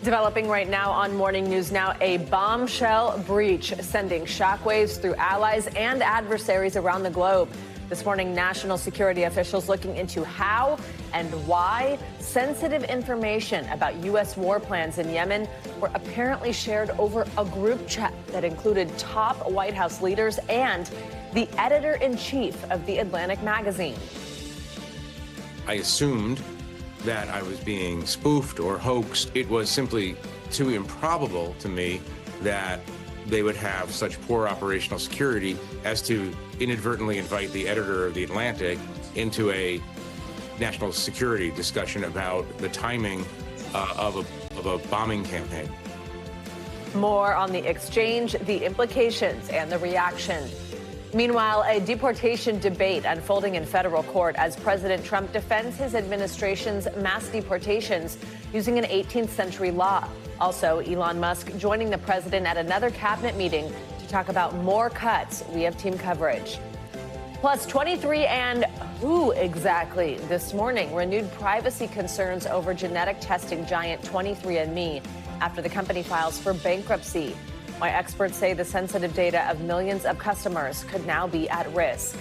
Developing right now on Morning News Now, a bombshell breach sending shockwaves through allies and adversaries around the globe. This morning, national security officials looking into how and why sensitive information about U.S. war plans in Yemen were apparently shared over a group chat that included top White House leaders and the editor-in-chief of The Atlantic magazine. I assumed that I was being spoofed or hoaxed. It was simply too improbable to me that they would have such poor operational security as to inadvertently invite the editor of The Atlantic into a national security discussion about the timing of a bombing campaign. More on the exchange, the implications, and the reaction. Meanwhile, a deportation debate unfolding in federal court as President Trump defends his administration's mass deportations using an 18th century law. Also, Elon Musk joining the president at another cabinet meeting to talk about more cuts. We have team coverage. Plus, 23 and who exactly this morning renewed privacy concerns over genetic testing giant 23andMe after the company files for bankruptcy. Why experts say the sensitive data of millions of customers could now be at risk.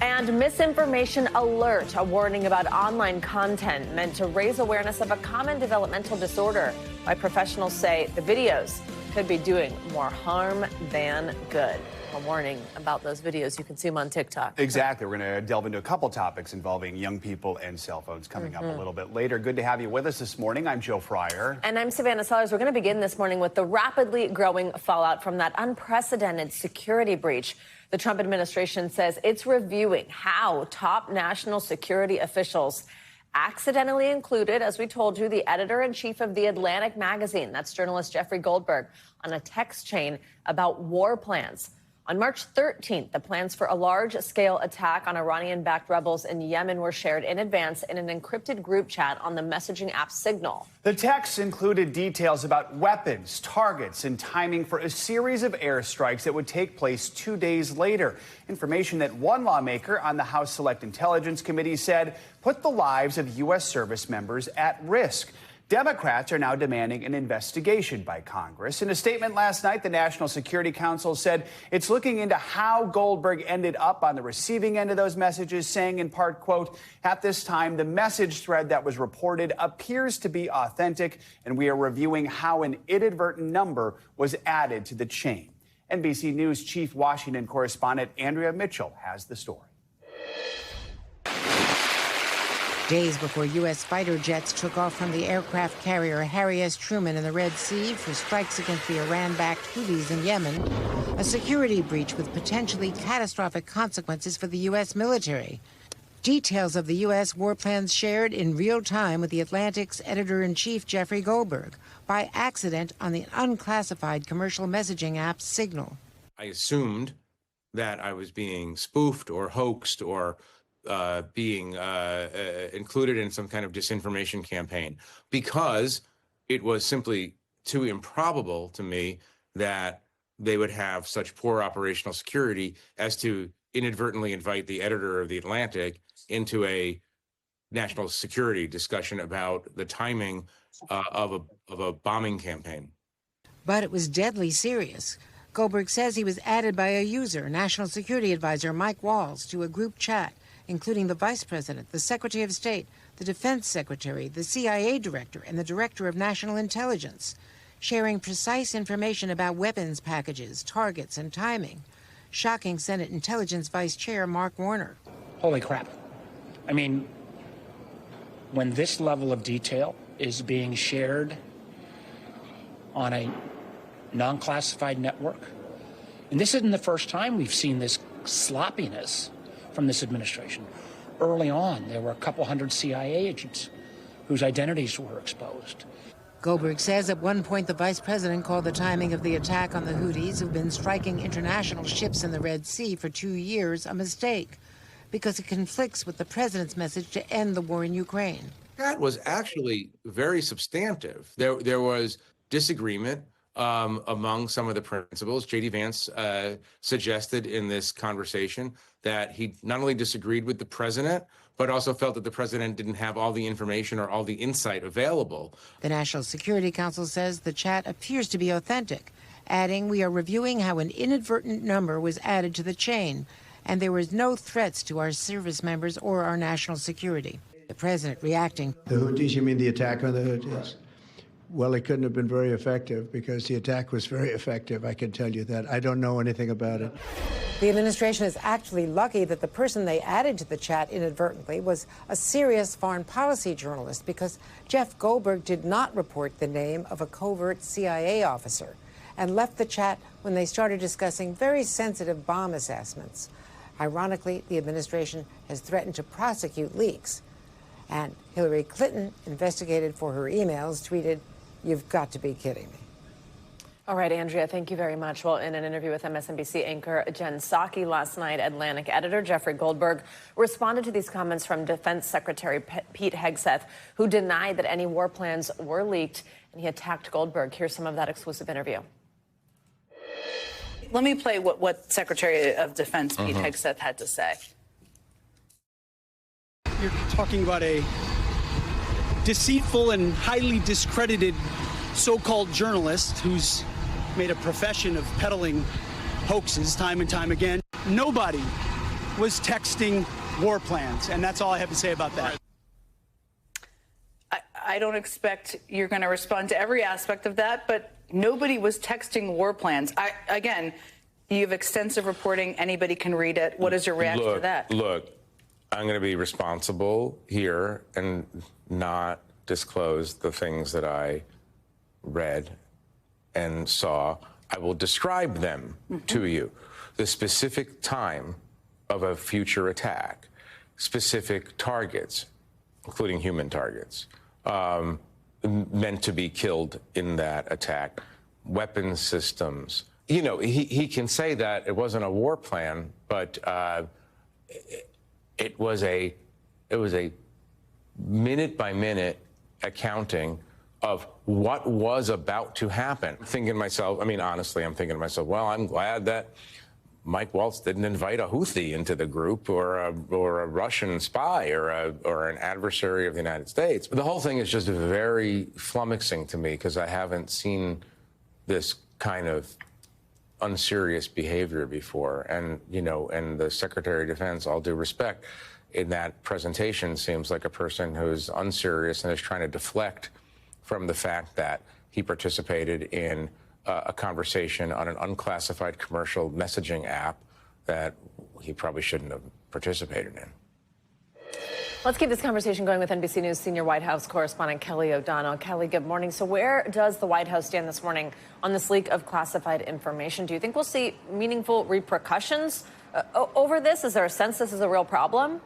And misinformation alert, a warning about online content meant to raise awareness of a common developmental disorder. Why professionals say the videos could be doing more harm than good. A warning about those videos you consume on TikTok. Exactly. We're going to delve into a couple topics involving young people and cell phones coming up a little bit later. Good to have you with us this morning. I'm Joe Fryer. And I'm Savannah Sellers. We're going to begin this morning with the rapidly growing fallout from that unprecedented security breach. The Trump administration says it's reviewing how top national security officials accidentally included, as we told you, the editor-in-chief of The Atlantic magazine, that's journalist Jeffrey Goldberg, on a text chain about war plans. On March 13th, the plans for a large-scale attack on Iranian-backed rebels in Yemen were shared in advance in an encrypted group chat on the messaging app Signal. The texts included details about weapons, targets, and timing for a series of airstrikes that would take place 2 days later. Information that one lawmaker on the House Select Intelligence Committee said put the lives of U.S. service members at risk. Democrats are now demanding an investigation by Congress. In a statement last night, the National Security Council said it's looking into how Goldberg ended up on the receiving end of those messages, saying in part, quote, at this time, the message thread that was reported appears to be authentic, and we are reviewing how an inadvertent number was added to the chain. NBC News chief Washington correspondent Andrea Mitchell has the story. Days before U.S. fighter jets took off from the aircraft carrier Harry S. Truman in the Red Sea for strikes against the Iran-backed Houthis in Yemen, a security breach with potentially catastrophic consequences for the U.S. military. Details of the U.S. war plans shared in real time with The Atlantic's editor-in-chief Jeffrey Goldberg by accident on the unclassified commercial messaging app Signal. I assumed that I was being spoofed or hoaxed or being included in some kind of disinformation campaign because it was simply too improbable to me that they would have such poor operational security as to inadvertently invite the editor of The Atlantic into a national security discussion about the timing of a bombing campaign. But it was deadly serious. Goldberg says he was added by a user, National Security Advisor Mike Walls, to a group chat, including the Vice President, the Secretary of State, the Defense Secretary, the CIA Director, and the Director of National Intelligence, sharing precise information about weapons packages, targets, and timing, shocking Senate Intelligence Vice Chair Mark Warner. Holy crap. I mean, when this level of detail is being shared on a non-classified network, and this isn't the first time we've seen this sloppiness from this administration. Early on, there were a couple hundred CIA agents whose identities were exposed. Goldberg says at one point the vice president called the timing of the attack on the Houthis, who've been striking international ships in the Red Sea for 2 years, a mistake, because it conflicts with the president's message to end the war in Ukraine. That was actually very substantive. There was disagreement among some of the principals. J.D. Vance suggested in this conversation that he not only disagreed with the president, but also felt that the president didn't have all the information or all the insight available. The National Security Council says the chat appears to be authentic, adding, "We are reviewing how an inadvertent number was added to the chain, and there was no threats to our service members or our national security." The president reacting. The Houthis, you mean the attack on the Houthis? Well, it couldn't have been very effective because the attack was very effective, I can tell you that. I don't know anything about it. The administration is actually lucky that the person they added to the chat inadvertently was a serious foreign policy journalist, because Jeff Goldberg did not report the name of a covert CIA officer and left the chat when they started discussing very sensitive bomb assessments. Ironically, the administration has threatened to prosecute leaks. And Hillary Clinton, investigated for her emails, tweeted, "You've got to be kidding me." All right, Andrea, thank you very much. Well, in an interview with MSNBC anchor Jen Psaki last night, Atlantic editor Jeffrey Goldberg responded to these comments from Defense Secretary Pete Hegseth, who denied that any war plans were leaked, and he attacked Goldberg. Here's some of that exclusive interview. Let me play what Secretary of Defense Pete Hegseth had to say. You're talking about a deceitful and highly discredited so-called journalist who's made a profession of peddling hoaxes time and time again. Nobody was texting war plans, and that's all I have to say about that. I don't expect you're going to respond to every aspect of that, but nobody was texting war plans. Again, you have extensive reporting. Anybody can read it. What is your reaction to that? Look, I'm going to be responsible here and not disclose the things that I read and saw. I will describe them to you. The specific time of a future attack, specific targets, including human targets, meant to be killed in that attack, weapons systems. You know, he can say that it wasn't a war plan, but it was a minute-by-minute accounting of what was about to happen. I'm thinking to myself, I mean, honestly, I'm thinking to myself, well, I'm glad that Mike Waltz didn't invite a Houthi into the group, or a Russian spy, or an adversary of the United States. But the whole thing is just very flummoxing to me, because I haven't seen this kind of unserious behavior before. And, you know, and the Secretary of Defense, all due respect, in that presentation seems like a person who's unserious and is trying to deflect from the fact that he participated in a conversation on an unclassified commercial messaging app that he probably shouldn't have participated in. Let's keep this conversation going with NBC News senior White House correspondent Kelly O'Donnell. Kelly, good morning. So where does the White House stand this morning on this leak of classified information? Do you think we'll see meaningful repercussions over this? Is there a sense this is a real problem?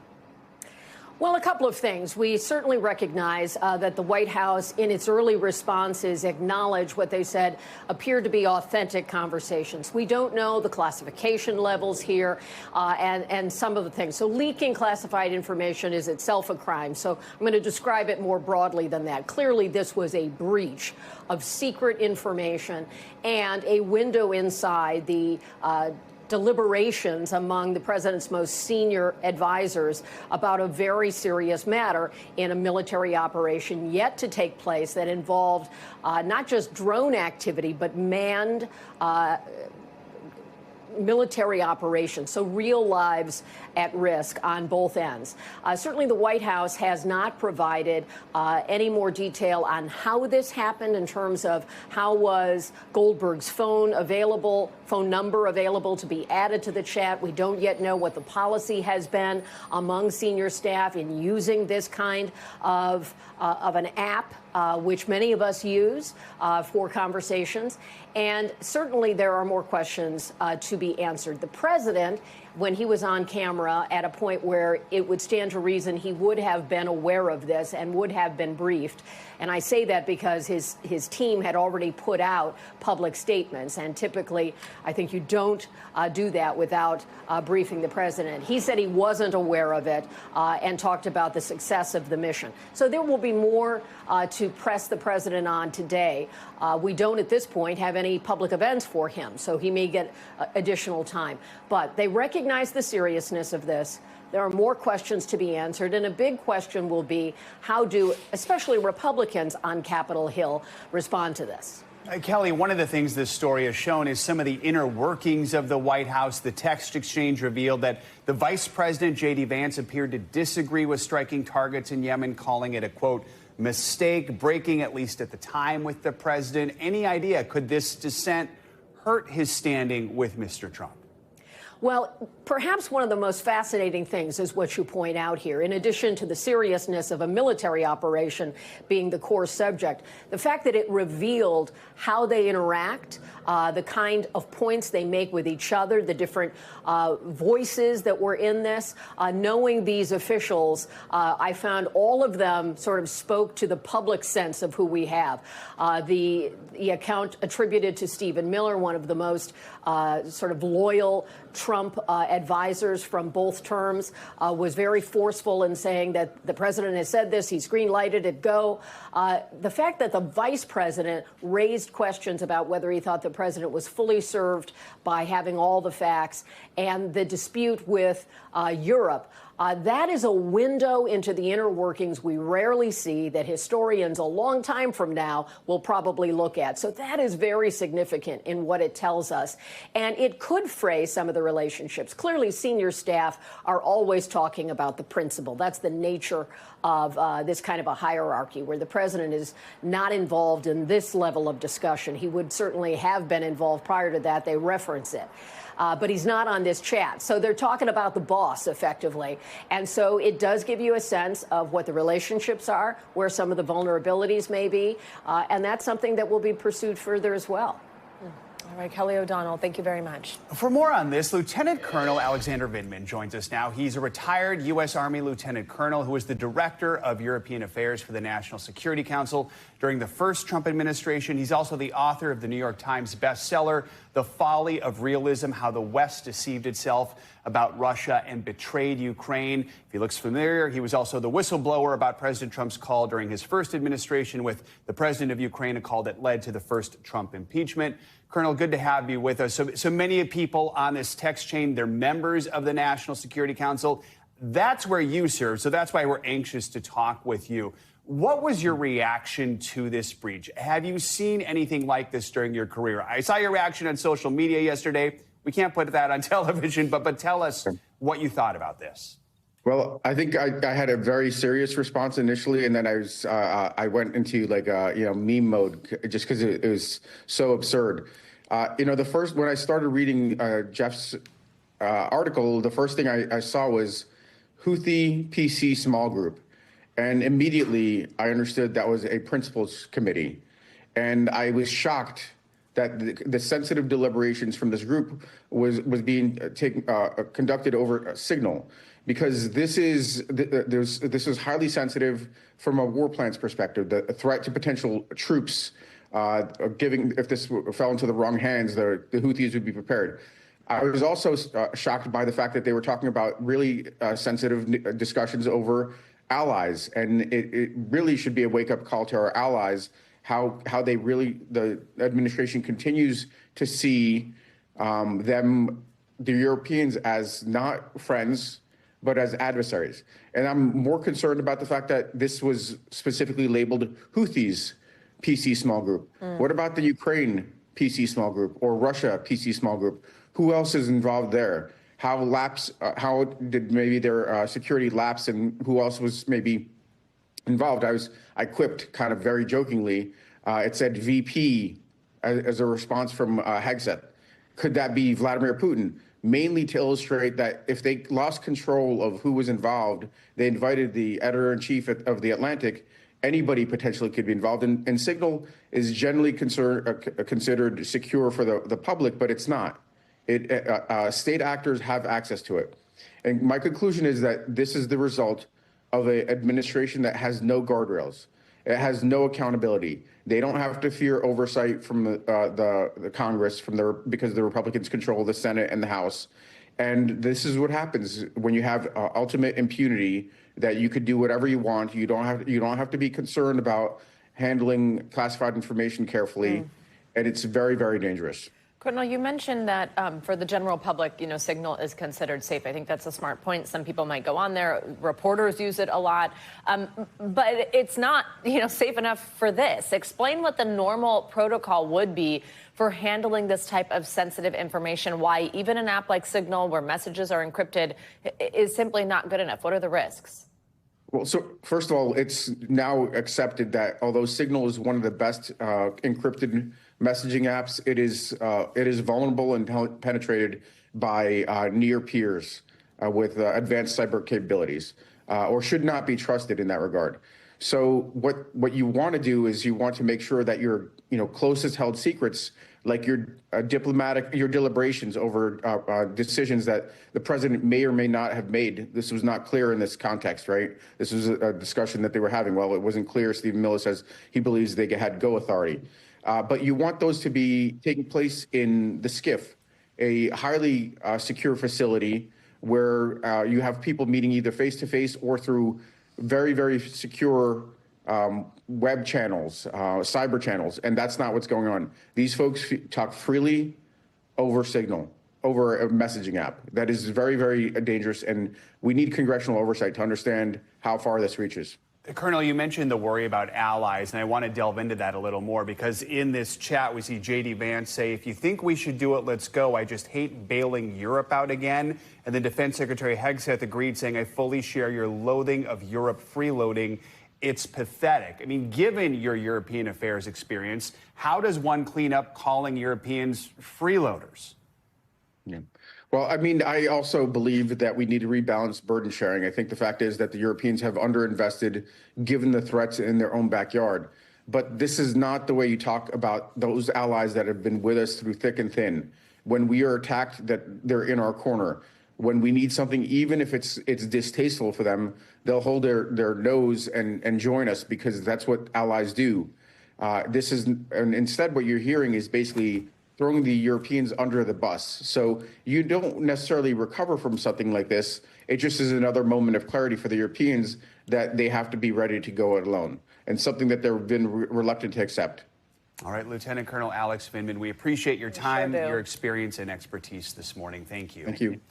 Well, a couple of things. We certainly recognize that the White House, in its early responses, acknowledged what they said appeared to be authentic conversations. We don't know the classification levels here and some of the things. So leaking classified information is itself a crime. So I'm going to describe it more broadly than that. Clearly, this was a breach of secret information and a window inside the deliberations among the president's most senior advisors about a very serious matter in a military operation yet to take place that involved not just drone activity, but manned military operations, so real lives at risk on both ends. Certainly the White House has not provided any more detail on how this happened in terms of how was Goldberg's phone number available to be added to the chat. We don't yet know what the policy has been among senior staff in using this kind of an app, which many of us use for conversations. And certainly there are more questions to be answered. The president, when he was on camera at a point where it would stand to reason he would have been aware of this and would have been briefed. And I say that because his team had already put out public statements. And typically, I think you don't do that without briefing the president. He said he wasn't aware of it and talked about the success of the mission. So there will be more to press the president on today. We don't at this point have any public events for him, so he may get additional time. But they recognize the seriousness of this. There are more questions to be answered, and a big question will be how do especially Republicans on Capitol Hill respond to this? Kelly, one of the things this story has shown is some of the inner workings of the White House. The text exchange revealed that the Vice President, J.D. Vance, appeared to disagree with striking targets in Yemen, calling it a, quote, mistake, breaking at least at the time with the president. Any idea, could this dissent hurt his standing with Mr. Trump? Well, perhaps one of the most fascinating things is what you point out here. In addition to the seriousness of a military operation being the core subject, the fact that it revealed how they interact, the kind of points they make with each other, the different voices that were in this. Knowing these officials, I found all of them sort of spoke to the public sense of who we have. The account attributed to Stephen Miller, one of the most sort of loyal Trump advisors from both terms, was very forceful in saying that the president has said this, he's green-lighted it, go. The fact that the vice president raised questions about whether he thought the president was fully served by having all the facts, and the dispute with Europe, that is a window into the inner workings we rarely see, that historians a long time from now will probably look at. So that is very significant in what it tells us. And it could fray some of the relationships. Clearly, senior staff are always talking about the principle. That's the nature of this kind of a hierarchy, where the president is not involved in this level of discussion. He would certainly have been involved prior to that. They reference it. But he's not on this chat. So they're talking about the boss, effectively. And so it does give you a sense of what the relationships are, where some of the vulnerabilities may be. And that's something that will be pursued further as well. All right, Kelly O'Donnell, thank you very much. For more on this, Lieutenant Colonel Alexander Vindman joins us now. He's a retired U.S. Army Lieutenant Colonel who was the Director of European Affairs for the National Security Council during the first Trump administration. He's also the author of the New York Times bestseller, The Folly of Realism, How the West Deceived Itself About Russia and Betrayed Ukraine. If he looks familiar, he was also the whistleblower about President Trump's call during his first administration with the president of Ukraine, a call that led to the first Trump impeachment. Colonel, good to have you with us. So many people on this text chain, they're members of the National Security Council. That's where you serve, so that's why we're anxious to talk with you. What was your reaction to this breach? Have you seen anything like this during your career? I saw your reaction on social media yesterday. We can't put that on television, but tell us what you thought about this. Well, I think I had a very serious response initially, and then I went into like meme mode just because it was so absurd. When I started reading Jeff's article, the first thing I saw was Houthi PC small group, and immediately I understood that was a principals committee, and I was shocked that the sensitive deliberations from this group was being conducted over a Signal. Because this is highly sensitive from a war plans perspective. The threat to potential troops, if this fell into the wrong hands, the Houthis would be prepared. I was also shocked by the fact that they were talking about really sensitive discussions over allies, and it really should be a wake-up call to our allies. How the administration continues to see the Europeans, as not friends, but as adversaries. And I'm more concerned about the fact that this was specifically labeled Houthis PC small group. What about the Ukraine PC small group or Russia PC small group? Who else is involved there? How did maybe their security lapse, and who else was maybe involved? I quipped kind of very jokingly. It said VP as a response from Hegseth. Could that be Vladimir Putin? Mainly to illustrate that if they lost control of who was involved, they invited the editor-in-chief of The Atlantic, anybody potentially could be involved. And Signal is generally considered secure for the public, but it's not. State actors have access to it. And my conclusion is that this is the result of an administration that has no guardrails. It has no accountability. They don't have to fear oversight from the Congress because the Republicans control the Senate and the House. And this is what happens when you have ultimate impunity, that you could do whatever you want. You don't have to be concerned about handling classified information carefully. And it's very, very dangerous. Colonel, you mentioned that for the general public, Signal is considered safe. I think that's a smart point. Some people might go on there. Reporters use it a lot. But it's not, safe enough for this. Explain what the normal protocol would be for handling this type of sensitive information, why even an app like Signal, where messages are encrypted, is simply not good enough. What are the risks? Well, so first of all, it's now accepted that although Signal is one of the best encrypted messaging apps, it is vulnerable and penetrated by near peers with advanced cyber capabilities, or should not be trusted in that regard. So what you want to do is you want to make sure that your closest held secrets, like your your deliberations over decisions that the president may or may not have made. This was not clear in this context, right? This was a discussion that they were having. Well, it wasn't clear. Stephen Miller says he believes they had go authority. But you want those to be taking place in the SCIF, a highly secure facility where you have people meeting either face-to-face or through very, very secure web channels, cyber channels, and that's not what's going on. These folks talk freely over Signal, over a messaging app. That is very, very dangerous, and we need congressional oversight to understand how far this reaches. Colonel, you mentioned the worry about allies, and I want to delve into that a little more because in this chat we see J.D. Vance say, if you think we should do it, let's go. I just hate bailing Europe out again. And then Defense Secretary Hegseth agreed, saying, I fully share your loathing of Europe freeloading. It's pathetic. I mean, given your European affairs experience, how does one clean up calling Europeans freeloaders? Yeah. Well, I mean, I also believe that we need to rebalance burden sharing. I think the fact is that the Europeans have underinvested given the threats in their own backyard. But this is not the way you talk about those allies that have been with us through thick and thin. When we are attacked, that they're in our corner. When we need something, even if it's distasteful for them, they'll hold their nose and join us because that's what allies do. And instead what you're hearing is basically throwing the Europeans under the bus. So you don't necessarily recover from something like this. It just is another moment of clarity for the Europeans that they have to be ready to go it alone, and something that they've been reluctant to accept. All right, Lieutenant Colonel Alex Vindman, we appreciate your time, your experience, and expertise this morning. Thank you. Thank you.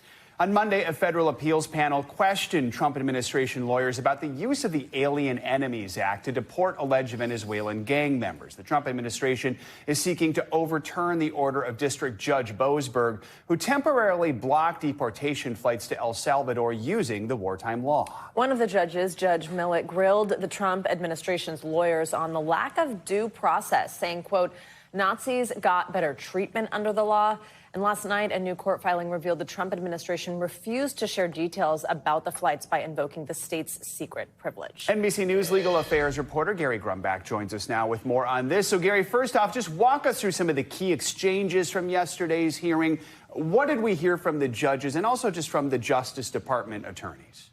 On Monday, a federal appeals panel questioned Trump administration lawyers about the use of the Alien Enemies Act to deport alleged Venezuelan gang members. The Trump administration is seeking to overturn the order of District Judge Boasberg, who temporarily blocked deportation flights to El Salvador using the wartime law. One of the judges, Judge Millett, grilled the Trump administration's lawyers on the lack of due process, saying, quote, Nazis got better treatment under the law. And last night, a new court filing revealed the Trump administration refused to share details about the flights by invoking the state's secret privilege. NBC News legal affairs reporter Gary Grumbach joins us now with more on this. So, Gary, first off, just walk us through some of the key exchanges from yesterday's hearing. What did we hear from the judges and also just from the Justice Department attorneys?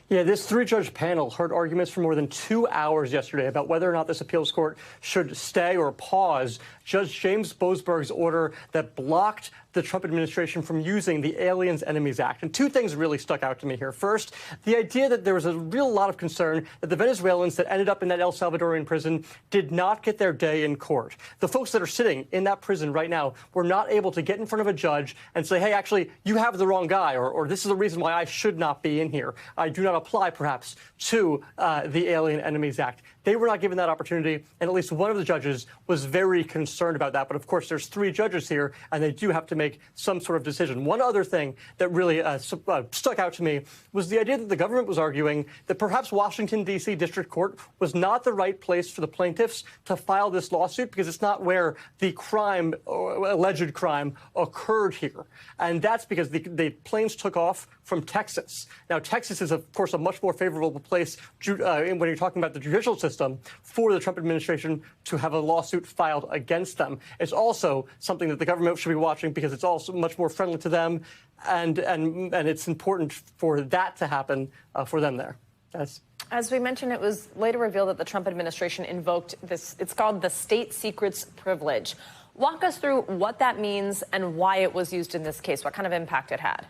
Yeah, this three-judge panel heard arguments for more than 2 hours yesterday about whether or not this appeals court should stay or pause Judge James Boasberg's order that blocked the Trump administration from using the Aliens Enemies Act. And two things really stuck out to me here. First, the idea that there was a real lot of concern that the Venezuelans that ended up in that El Salvadorian prison did not get their day in court. The folks that are sitting in that prison right now were not able to get in front of a judge and say, hey, actually, you have the wrong guy, or this is the reason why I should not be in here. I do not apply, perhaps, to the Alien Enemies Act. They were not given that opportunity, and at least one of the judges was very concerned about that. But, of course, there's three judges here, and they do have to make some sort of decision. One other thing that really stuck out to me was the idea that the government was arguing that perhaps Washington, D.C. District Court was not the right place for the plaintiffs to file this lawsuit because it's not where the crime, or alleged crime, occurred here. And that's because the planes took off from Texas. Now, Texas is, of course, a much more favorable place when you're talking about the judicial system for the Trump administration to have a lawsuit filed against them. It's also something that the government should be watching because it's also much more friendly to them, and it's important for that to happen for them there. As we mentioned, it was later revealed that the Trump administration invoked this. It's called the state secrets privilege. Walk us through what that means and why it was used in this case, what kind of impact it had.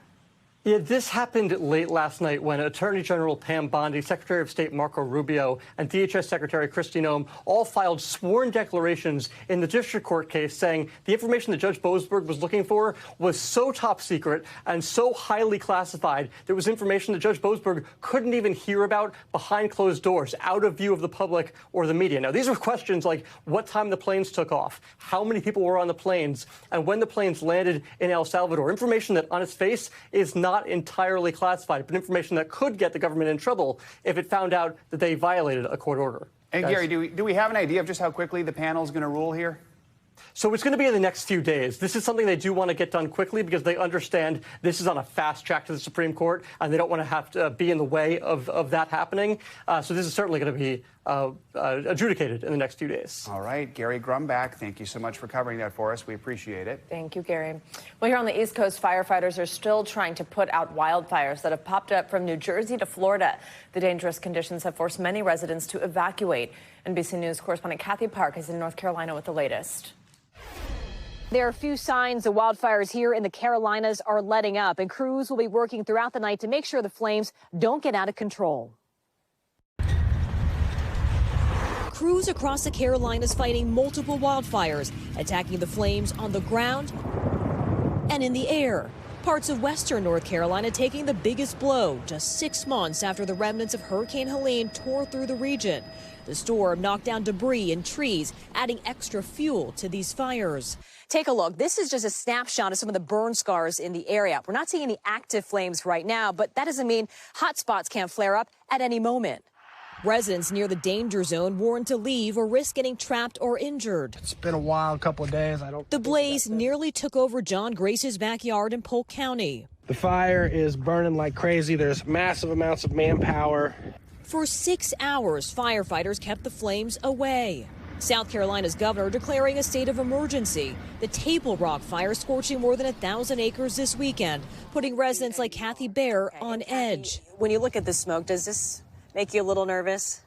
Yeah, this happened late last night when Attorney General Pam Bondi, Secretary of State Marco Rubio, and DHS Secretary Kristi Noem all filed sworn declarations in the district court case saying the information that Judge Boasberg was looking for was so top secret and so highly classified there was information that Judge Boasberg couldn't even hear about behind closed doors, out of view of the public or the media. Now, these are questions like what time the planes took off, how many people were on the planes, and when the planes landed in El Salvador. Information that on its face is not entirely classified, but information that could get the government in trouble if it found out that they violated a court order. And Gary, do we have an idea of just how quickly the panel is going to rule here? So it's going to be in the next few days. This is something they do want to get done quickly because they understand this is on a fast track to the Supreme Court, and they don't want to have to be in the way of that happening. So this is certainly going to be adjudicated in the next few days. All right. Gary Grumbach, thank you so much for covering that for us. We appreciate it. Thank you, Gary. Well, here on the East Coast, firefighters are still trying to put out wildfires that have popped up from New Jersey to Florida. The dangerous conditions have forced many residents to evacuate. NBC News correspondent Kathy Park is in North Carolina with the latest. There are few signs the wildfires here in the Carolinas are letting up, and crews will be working throughout the night to make sure the flames don't get out of control. Crews across the Carolinas fighting multiple wildfires, attacking the flames on the ground and in the air. Parts of western North Carolina taking the biggest blow just 6 months after the remnants of Hurricane Helene tore through the region. The storm knocked down debris and trees, adding extra fuel to these fires. Take a look. This is just a snapshot of some of the burn scars in the area. We're not seeing any active flames right now, but that doesn't mean hot spots can't flare up at any moment. Residents near the danger zone warned to leave or risk getting trapped or injured. It's been a wild couple of days. The blaze nearly took over John Grace's backyard in Polk County. The fire is burning like crazy. There's massive amounts of manpower. For 6 hours, firefighters kept the flames away. South Carolina's governor declaring a state of emergency. The Table Rock fire scorching more than 1,000 acres this weekend, putting residents like Kathy Bear on edge. When you look at the smoke, does this make you a little nervous?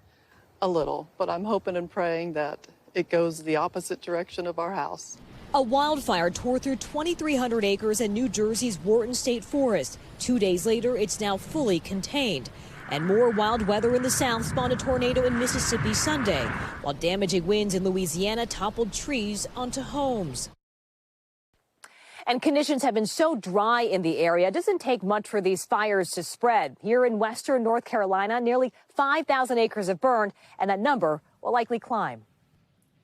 A little, but I'm hoping and praying that it goes the opposite direction of our house. A wildfire tore through 2,300 acres in New Jersey's Wharton State Forest. 2 days later, it's now fully contained. And more wild weather in the south spawned a tornado in Mississippi Sunday, while damaging winds in Louisiana toppled trees onto homes. And conditions have been so dry in the area, it doesn't take much for these fires to spread. Here in western North Carolina, nearly 5,000 acres have burned, and that number will likely climb.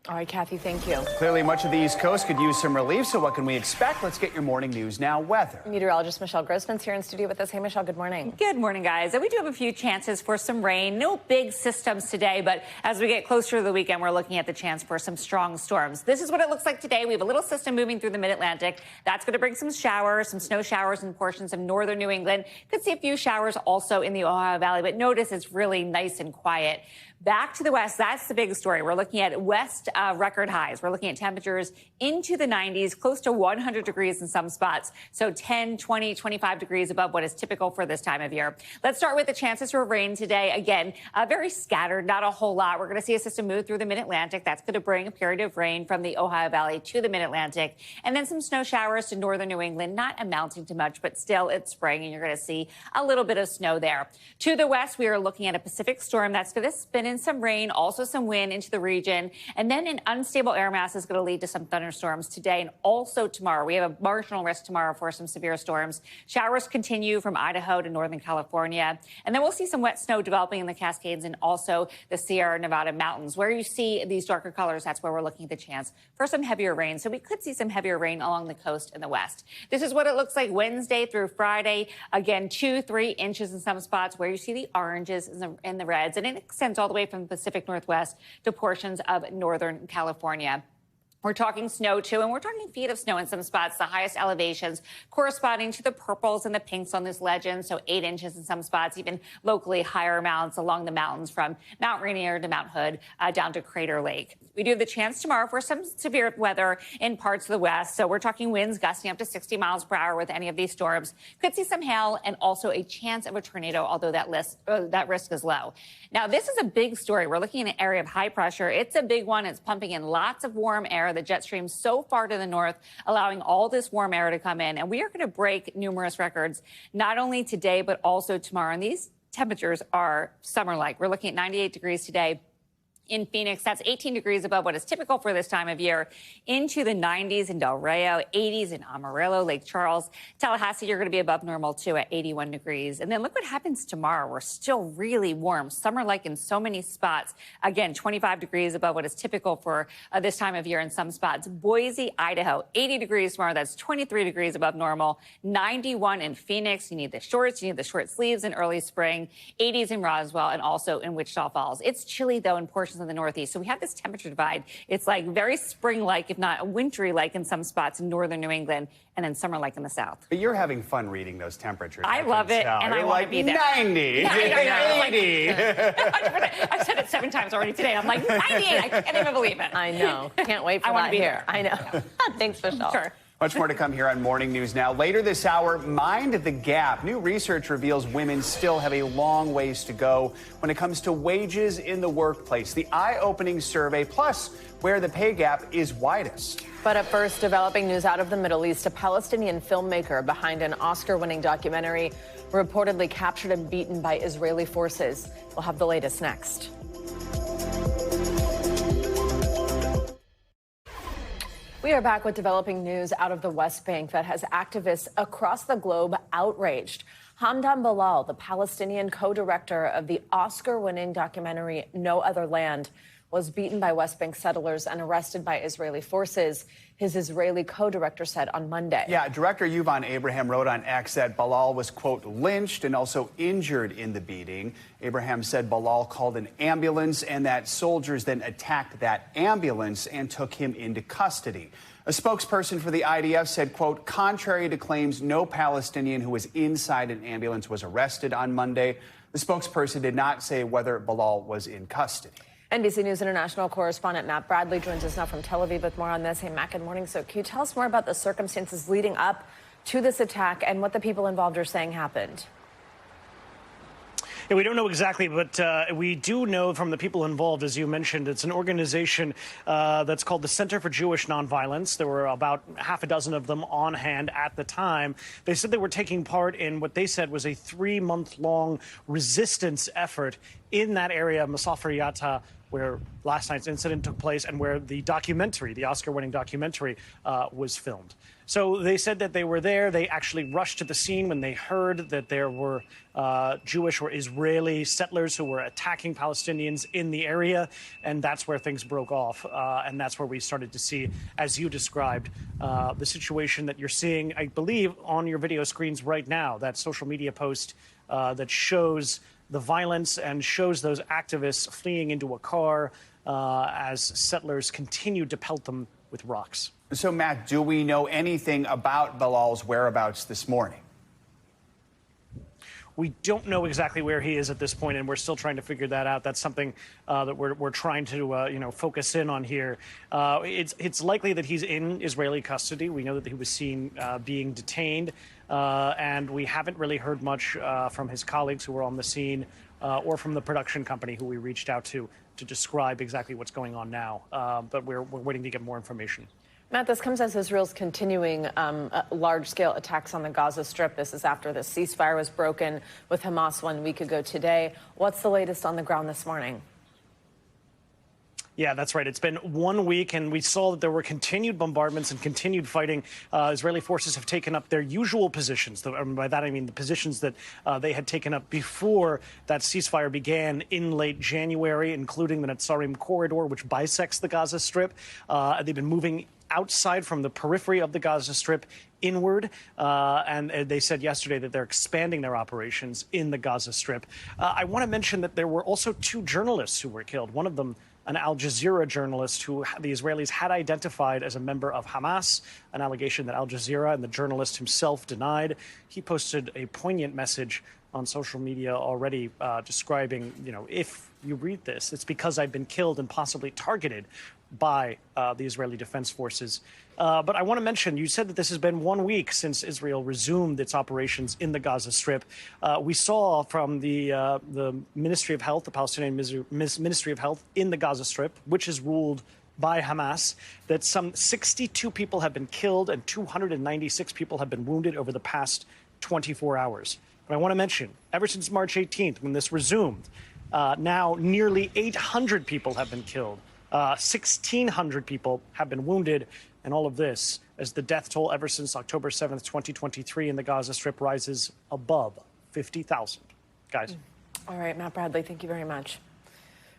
All right, Kathy, thank you. Clearly, much of the East Coast could use some relief, so what can we expect? Let's get your morning news now. Weather. Meteorologist Michelle Grisman's here in studio with us. Hey, Michelle, good morning. Good morning, guys. And we do have a few chances for some rain. No big systems today, but as we get closer to the weekend, we're looking at the chance for some strong storms. This is what it looks like today. We have a little system moving through the mid-Atlantic. That's going to bring some showers, some snow showers in portions of northern New England. Could see a few showers also in the Ohio Valley, but notice it's really nice and quiet. Back to the west, that's the big story. We're looking at west record highs. We're looking at temperatures into the 90s, close to 100 degrees in some spots. So 10, 20, 25 degrees above what is typical for this time of year. Let's start with the chances for rain today. Again, very scattered, not a whole lot. We're going to see a system move through the mid-Atlantic. That's going to bring a period of rain from the Ohio Valley to the mid-Atlantic. And then some snow showers to northern New England, not amounting to much, but still it's spring and you're going to see a little bit of snow there. To the west, we are looking at a Pacific storm that's going to spin in some rain, also some wind into the region. And then an unstable air mass is going to lead to some thunderstorms today and also tomorrow. We have a marginal risk tomorrow for some severe storms. Showers continue from Idaho to northern California. And then we'll see some wet snow developing in the Cascades and also the Sierra Nevada mountains. Where you see these darker colors, that's where we're looking at the chance for some heavier rain. So we could see some heavier rain along the coast in the west. This is what it looks like Wednesday through Friday. Again, 2-3 inches in some spots where you see the oranges and the reds. And it extends all the way from the Pacific Northwest to portions of northern California. We're talking snow, too, and we're talking feet of snow in some spots, the highest elevations corresponding to the purples and the pinks on this legend, so 8 inches in some spots, even locally higher amounts along the mountains from Mount Rainier to Mount Hood down to Crater Lake. We do have the chance tomorrow for some severe weather in parts of the west, so we're talking winds gusting up to 60 miles per hour with any of these storms. Could see some hail and also a chance of a tornado, although that risk is low. Now, this is a big story. We're looking at an area of high pressure. It's a big one. It's pumping in lots of warm air. wildfire. The jet stream so far to the north, allowing all this warm air to come in. And we are going to break numerous records, not only today, but also tomorrow. And these temperatures are summer-like. We're looking at 98 degrees today. In Phoenix, that's 18 degrees above what is typical for this time of year, into the 90s in Del Rio, 80s in Amarillo, Lake Charles. Tallahassee, you're going to be above normal, too, at 81 degrees. And then look what happens tomorrow. We're still really warm, summer-like in so many spots. Again, 25 degrees above what is typical for this time of year in some spots. Boise, Idaho, 80 degrees tomorrow. That's 23 degrees above normal. 91 in Phoenix. You need the shorts. You need the short sleeves in early spring. 80s in Roswell and also in Wichita Falls. It's chilly, though, in portions of the Northeast. So we have this temperature divide. It's like very spring-like, if not wintry-like in some spots in northern New England, and then summer-like in the South. But you're having fun reading those temperatures. I love it, and I want to be there. 90, 80. I've said it 7 times already today. I'm like, 98. I can't even believe it. I know. Can't wait for that here. I know. Thanks, Michelle. Sure. Much more to come here on Morning News Now. Later this hour, Mind the Gap. New research reveals women still have a long ways to go when it comes to wages in the workplace. The eye-opening survey, plus where the pay gap is widest. But at first, developing news out of the Middle East. A Palestinian filmmaker behind an Oscar-winning documentary reportedly captured and beaten by Israeli forces. We'll have the latest next. We are back with developing news out of the West Bank that has activists across the globe outraged. Hamdan Bilal, the Palestinian co-director of the Oscar-winning documentary No Other Land, was beaten by West Bank settlers and arrested by Israeli forces, his Israeli co-director said on Monday. Yeah, director Yuvan Abraham wrote on X that Bilal was, quote, lynched and also injured in the beating. Abraham said Bilal called an ambulance and that soldiers then attacked that ambulance and took him into custody. A spokesperson for the IDF said, quote, contrary to claims, no Palestinian who was inside an ambulance was arrested on Monday. The spokesperson did not say whether Bilal was in custody. NBC News international correspondent Matt Bradley joins us now from Tel Aviv with more on this. Hey, Matt, good morning. So can you tell us more about the circumstances leading up to this attack and what the people involved are saying happened? Yeah, we don't know exactly, but we do know from the people involved, as you mentioned, it's an organization that's called the Center for Jewish Nonviolence. There were about half a dozen of them on hand at the time. They said they were taking part in what they said was a 3-month-long resistance effort in that area of Masafer Yatta, where last night's incident took place and where the documentary, the Oscar-winning documentary, was filmed. So they said that they were there. They actually rushed to the scene when they heard that there were Jewish or Israeli settlers who were attacking Palestinians in the area, and that's where things broke off. And that's where we started to see, as you described, the situation that you're seeing, I believe, on your video screens right now, that social media post that shows the violence and shows those activists fleeing into a car as settlers continued to pelt them with rocks. So, Matt, do we know anything about Bilal's whereabouts this morning? We don't know exactly where he is at this point, and we're still trying to figure that out. That's something that we're trying to focus in on here. It's likely that he's in Israeli custody. We know that he was seen being detained, and we haven't really heard much from his colleagues who were on the scene or from the production company who we reached out to describe exactly what's going on now. But we're waiting to get more information. Matt, this comes as Israel's continuing large-scale attacks on the Gaza Strip. This is after the ceasefire was broken with Hamas 1 week ago today. What's the latest on the ground this morning? Yeah, that's right. It's been 1 week, and we saw that there were continued bombardments and continued fighting. Israeli forces have taken up their usual positions. By that, I mean the positions that they had taken up before that ceasefire began in late January, including the Netzarim corridor, which bisects the Gaza Strip. They've been moving outside from the periphery of the Gaza Strip inward, and they said yesterday that they're expanding their operations in the Gaza Strip. I want to mention that there were also 2 journalists who were killed. One of them, an Al Jazeera journalist who the Israelis had identified as a member of Hamas, an allegation that Al Jazeera and the journalist himself denied. He posted a poignant message on social media already describing, if you read this, it's because I've been killed and possibly targeted by the Israeli Defense Forces. But I want to mention, you said that this has been 1 week since Israel resumed its operations in the Gaza Strip. We saw from the Ministry of Health, the Palestinian Ministry of Health in the Gaza Strip, which is ruled by Hamas, that some 62 people have been killed and 296 people have been wounded over the past 24 hours. But I want to mention, ever since March 18th, when this resumed, now nearly 800 people have been killed. 1,600 people have been wounded, and all of this as the death toll ever since October 7th, 2023 in the Gaza Strip rises above 50,000. Guys. All right, Matt Bradley, thank you very much.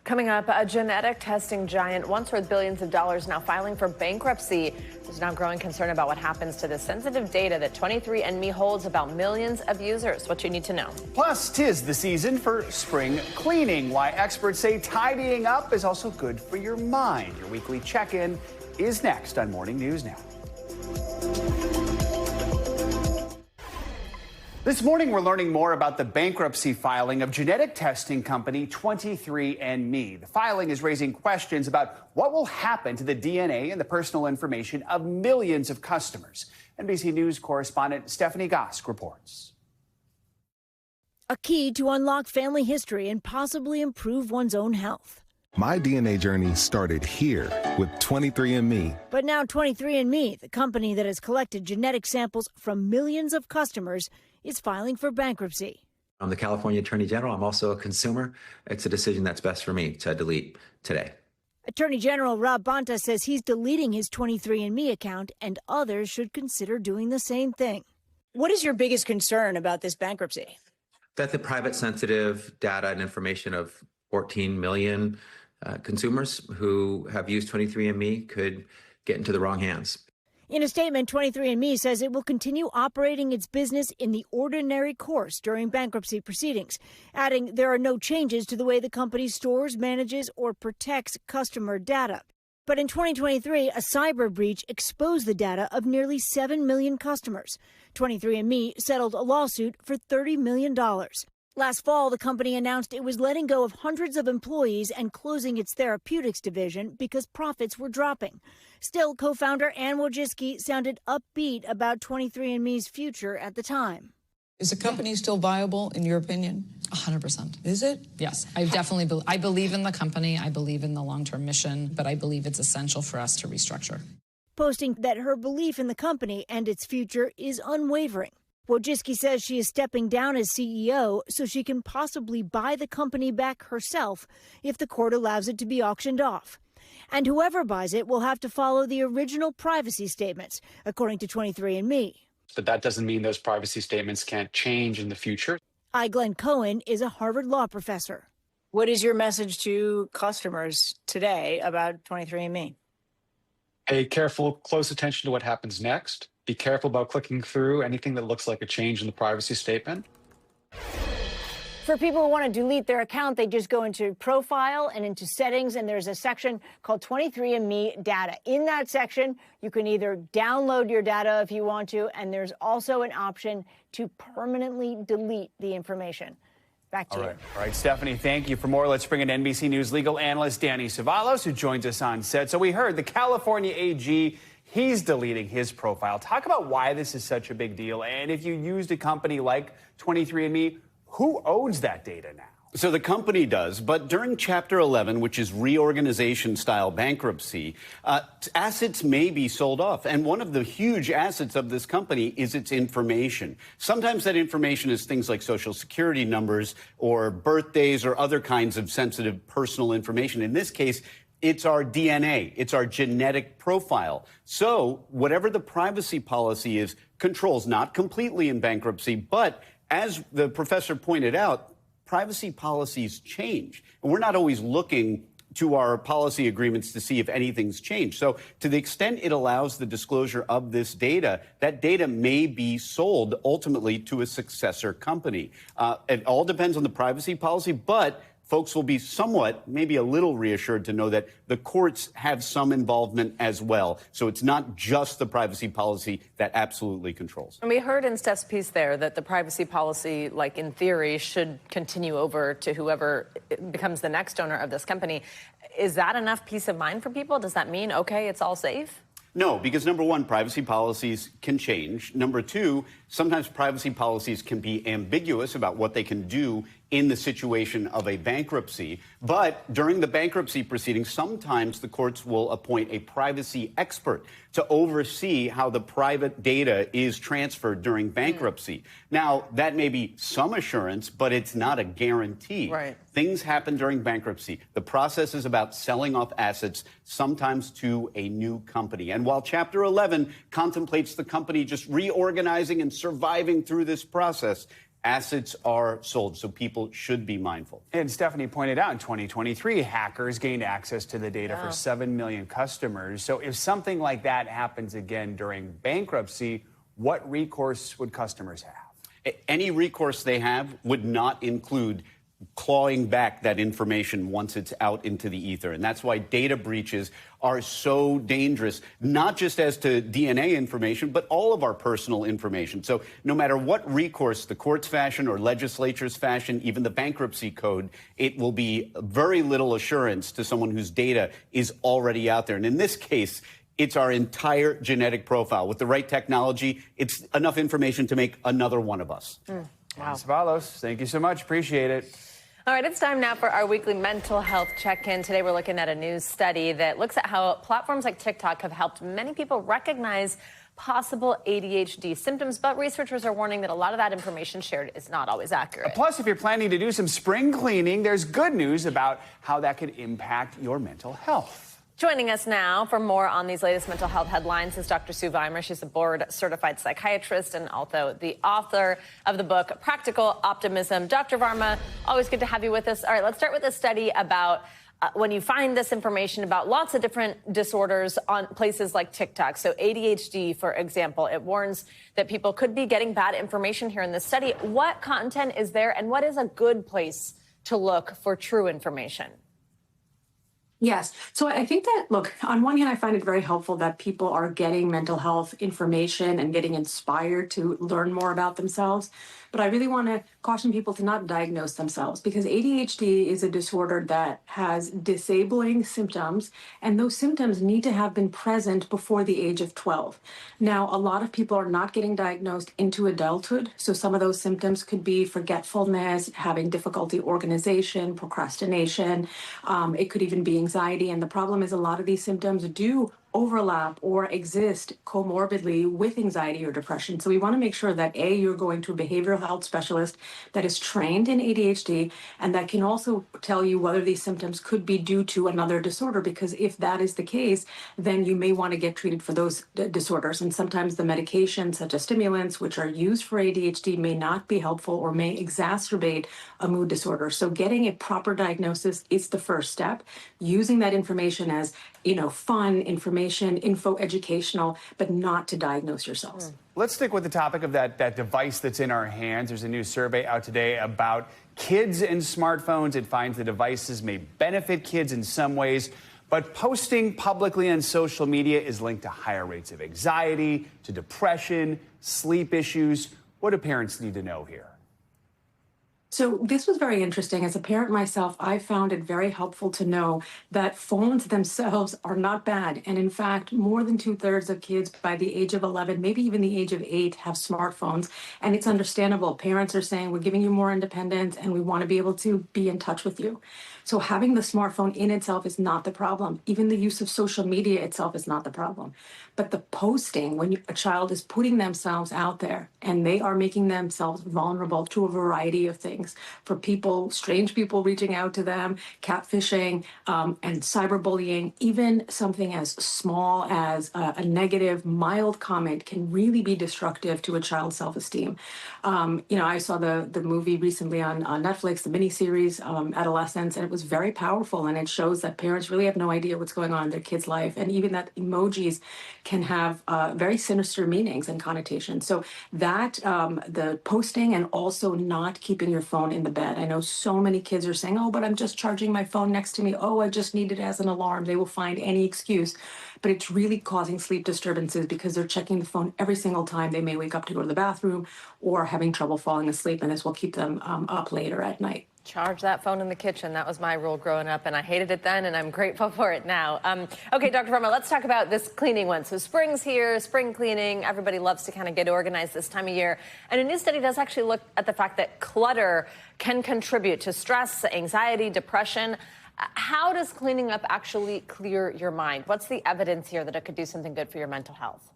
Coming up, a genetic testing giant once worth billions of dollars now filing for bankruptcy. There's now growing concern about what happens to the sensitive data that 23andMe holds about millions of users. What you need to know. Plus, 'tis the season for spring cleaning. Why experts say tidying up is also good for your mind. Your weekly check-in is next on Morning News Now. This morning, we're learning more about the bankruptcy filing of genetic testing company 23andMe. The filing is raising questions about what will happen to the DNA and the personal information of millions of customers. NBC News correspondent Stephanie Gosk reports. A key to unlock family history and possibly improve one's own health. My DNA journey started here with 23andMe. But now 23andMe, the company that has collected genetic samples from millions of customers, is filing for bankruptcy. I'm the California Attorney General. I'm also a consumer. It's a decision that's best for me to delete today. Attorney General Rob Bonta says he's deleting his 23andMe account, and others should consider doing the same thing. What is your biggest concern about this bankruptcy? That the private, sensitive data and information of 14 million consumers who have used 23andMe could get into the wrong hands. In a statement, 23andMe says it will continue operating its business in the ordinary course during bankruptcy proceedings, adding there are no changes to the way the company stores, manages, or protects customer data. But in 2023, a cyber breach exposed the data of nearly 7 million customers. 23andMe settled a lawsuit for $30 million. Last fall, the company announced it was letting go of hundreds of employees and closing its therapeutics division because profits were dropping. Still, co-founder Ann Wojcicki sounded upbeat about 23andMe's future at the time. Is the company still viable, in your opinion? 100%. Is it? Yes, I believe in the company. I believe in the long-term mission, but I believe it's essential for us to restructure. Posting that her belief in the company and its future is unwavering. Wojcicki says she is stepping down as CEO so she can possibly buy the company back herself if the court allows it to be auctioned off. And whoever buys it will have to follow the original privacy statements, according to 23andMe. But that doesn't mean those privacy statements can't change in the future. Glenn Cohen is a Harvard law professor. What is your message to customers today about 23andMe? Pay careful, close attention to what happens next. Be careful about clicking through anything that looks like a change in the privacy statement. For people who want to delete their account, they just go into Profile and into Settings, and there's a section called 23andMe Data. In that section, you can either download your data if you want to, and there's also an option to permanently delete the information. Back to you. All right, Stephanie, thank you. For more, let's bring in NBC News legal analyst Danny Savalos, who joins us on set. So we heard the California AG, he's deleting his profile. Talk about why this is such a big deal. And if you used a company like 23andMe, who owns that data now? So the company does, but during Chapter 11, which is reorganization-style bankruptcy, assets may be sold off. And one of the huge assets of this company is its information. Sometimes that information is things like Social Security numbers or birthdays or other kinds of sensitive personal information. In this case, it's our DNA. It's our genetic profile. So whatever the privacy policy is, controls, not completely in bankruptcy, but as the professor pointed out, privacy policies change. And we're not always looking to our policy agreements to see if anything's changed. So to the extent it allows the disclosure of this data, that data may be sold ultimately to a successor company. It all depends on the privacy policy, but folks will be somewhat, maybe a little reassured to know that the courts have some involvement as well. So it's not just the privacy policy that absolutely controls. And we heard in Steph's piece there that the privacy policy, like in theory, should continue over to whoever becomes the next owner of this company. Is that enough peace of mind for people? Does that mean, okay, it's all safe? No, because number one, privacy policies can change. Number two, sometimes privacy policies can be ambiguous about what they can do in the situation of a bankruptcy. But during the bankruptcy proceedings, sometimes the courts will appoint a privacy expert to oversee how the private data is transferred during bankruptcy. Now, that may be some assurance, but it's not a guarantee. Right. Things happen during bankruptcy. The process is about selling off assets, sometimes to a new company. And while Chapter 11 contemplates the company just reorganizing and surviving through this process, assets are sold, so people should be mindful. And Stephanie pointed out in 2023, hackers gained access to the data for 7 million customers. So if something like that happens again during bankruptcy, what recourse would customers have? Any recourse they have would not include clawing back that information once it's out into the ether. And that's why data breaches are so dangerous, not just as to DNA information, but all of our personal information. So no matter what recourse the courts fashion or legislatures fashion, even the bankruptcy code, it will be very little assurance to someone whose data is already out there. And in this case, it's our entire genetic profile. With the right technology, it's enough information to make another one of us. Wow. Savalos, thank you so much. Appreciate it. All right, it's time now for our weekly mental health check-in. Today we're looking at a new study that looks at how platforms like TikTok have helped many people recognize possible ADHD symptoms, but researchers are warning that a lot of that information shared is not always accurate. Plus, if you're planning to do some spring cleaning, there's good news about how that could impact your mental health. Joining us now for more on these latest mental health headlines is Dr. Sue Weimer. She's a board-certified psychiatrist and also the author of the book Practical Optimism. Dr. Varma, always good to have you with us. All right, let's start with a study about when you find this information about lots of different disorders on places like TikTok. So ADHD, for example, it warns that people could be getting bad information here in this study. What content is there, and what is a good place to look for true information? Yes. So I think that, look, on one hand, I find it very helpful that people are getting mental health information and getting inspired to learn more about themselves. But I really want to caution people to not diagnose themselves, because ADHD is a disorder that has disabling symptoms, and those symptoms need to have been present before the age of 12. Now, a lot of people are not getting diagnosed into adulthood. So some of those symptoms could be forgetfulness, having difficulty organization, procrastination. It could even be anxiety. And the problem is a lot of these symptoms do overlap or exist comorbidly with anxiety or depression. So we want to make sure that A, you're going to a behavioral health specialist that is trained in ADHD and that can also tell you whether these symptoms could be due to another disorder, because if that is the case, then you may want to get treated for those disorders. And sometimes the medications, such as stimulants, which are used for ADHD, may not be helpful or may exacerbate a mood disorder. So getting a proper diagnosis is the first step. Using that information as, fun information, info educational, but not to diagnose yourselves. Let's stick with the topic of that device that's in our hands. There's a new survey out today about kids and smartphones. It finds the devices may benefit kids in some ways, but posting publicly on social media is linked to higher rates of anxiety, to depression, sleep issues. What do parents need to know here? So this was very interesting. As a parent myself, I found it very helpful to know that phones themselves are not bad. And in fact, more than 2/3 of kids by the age of 11, maybe even the age of 8, have smartphones. And it's understandable. Parents are saying, we're giving you more independence and we want to be able to be in touch with you. So having the smartphone in itself is not the problem. Even the use of social media itself is not the problem. But the posting, when a child is putting themselves out there and they are making themselves vulnerable to a variety of things, for people, strange people reaching out to them, catfishing, and cyberbullying, even something as small as a negative, mild comment can really be destructive to a child's self-esteem. I saw the movie recently on Netflix, the miniseries, Adolescence, and it was very powerful, and it shows that parents really have no idea what's going on in their kid's life, and even that emojis can have very sinister meanings and connotations. So that, the posting and also not keeping your phone in the bed. I know so many kids are saying, oh, but I'm just charging my phone next to me. Oh, I just need it as an alarm. They will find any excuse, but it's really causing sleep disturbances because they're checking the phone every single time they may wake up to go to the bathroom or having trouble falling asleep, and this will keep them up later at night. Charge that phone in the kitchen. That was my rule growing up, and I hated it then, and I'm grateful for it now. Okay, Dr. Verma, let's talk about this cleaning one. So spring's here, spring cleaning. Everybody loves to kind of get organized this time of year. And a new study does actually look at the fact that clutter can contribute to stress, anxiety, depression. How does cleaning up actually clear your mind? What's the evidence here that it could do something good for your mental health?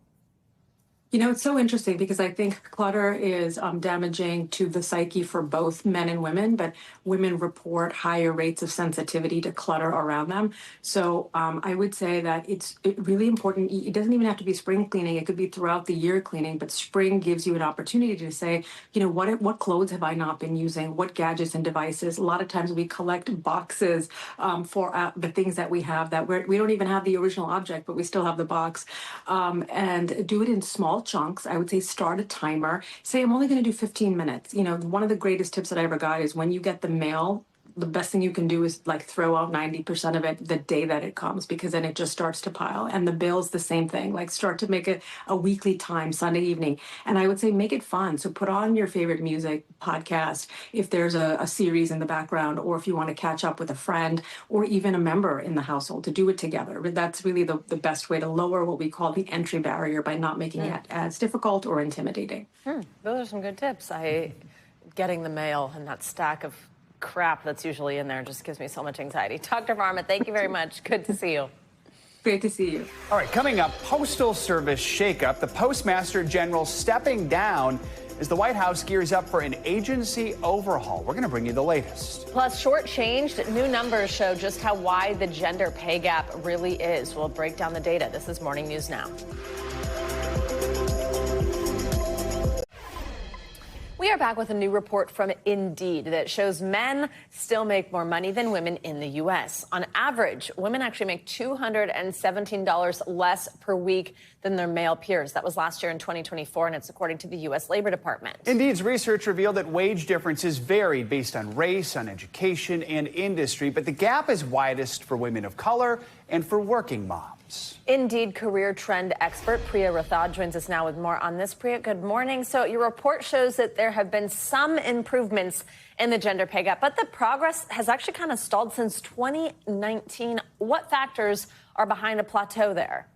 You know, it's so interesting because I think clutter is damaging to the psyche for both men and women, but women report higher rates of sensitivity to clutter around them. So I would say that it's really important. It doesn't even have to be spring cleaning. It could be throughout the year cleaning, but spring gives you an opportunity to say, you know, what clothes have I not been using? What gadgets and devices? A lot of times we collect boxes for the things that we have that we don't even have the original object, but we still have the box, and do it in small chunks. I would say start a timer. Say I'm only going to do 15 minutes. You know, one of the greatest tips that I ever got is when you get the mail, the best thing you can do is like throw out 90% of it the day that it comes, because then it just starts to pile. And the bills, the same thing. Like start to make it a weekly time, Sunday evening. And I would say make it fun. So put on your favorite music, podcast, if there's a series in the background, or if you want to catch up with a friend or even a member in the household to do it together. But that's really the best way to lower what we call the entry barrier by not making it as difficult or intimidating. Those are some good tips. Getting the mail and that stack of crap that's usually in there just gives me so much anxiety. Dr. Verma, thank you very much. Good to see you. Great to see you. All right, coming up, Postal Service shakeup. The Postmaster General stepping down as the White House gears up for an agency overhaul. We're going to bring you the latest. Plus, shortchanged, new numbers show just how wide the gender pay gap really is. We'll break down the data. This is Morning News Now. We are back with a new report from Indeed that shows men still make more money than women in the U.S. On average, women actually make $217 less per week than their male peers. That was last year in 2024, and it's according to the U.S. Labor Department. Indeed's research revealed that wage differences varied based on race, on education, and industry, but the gap is widest for women of color and for working moms. Indeed career trend expert Priya Rathod joins us now with more on this. Priya, good morning. So your report shows that there have been some improvements in the gender pay gap, but the progress has actually kind of stalled since 2019. What factors are behind a plateau there?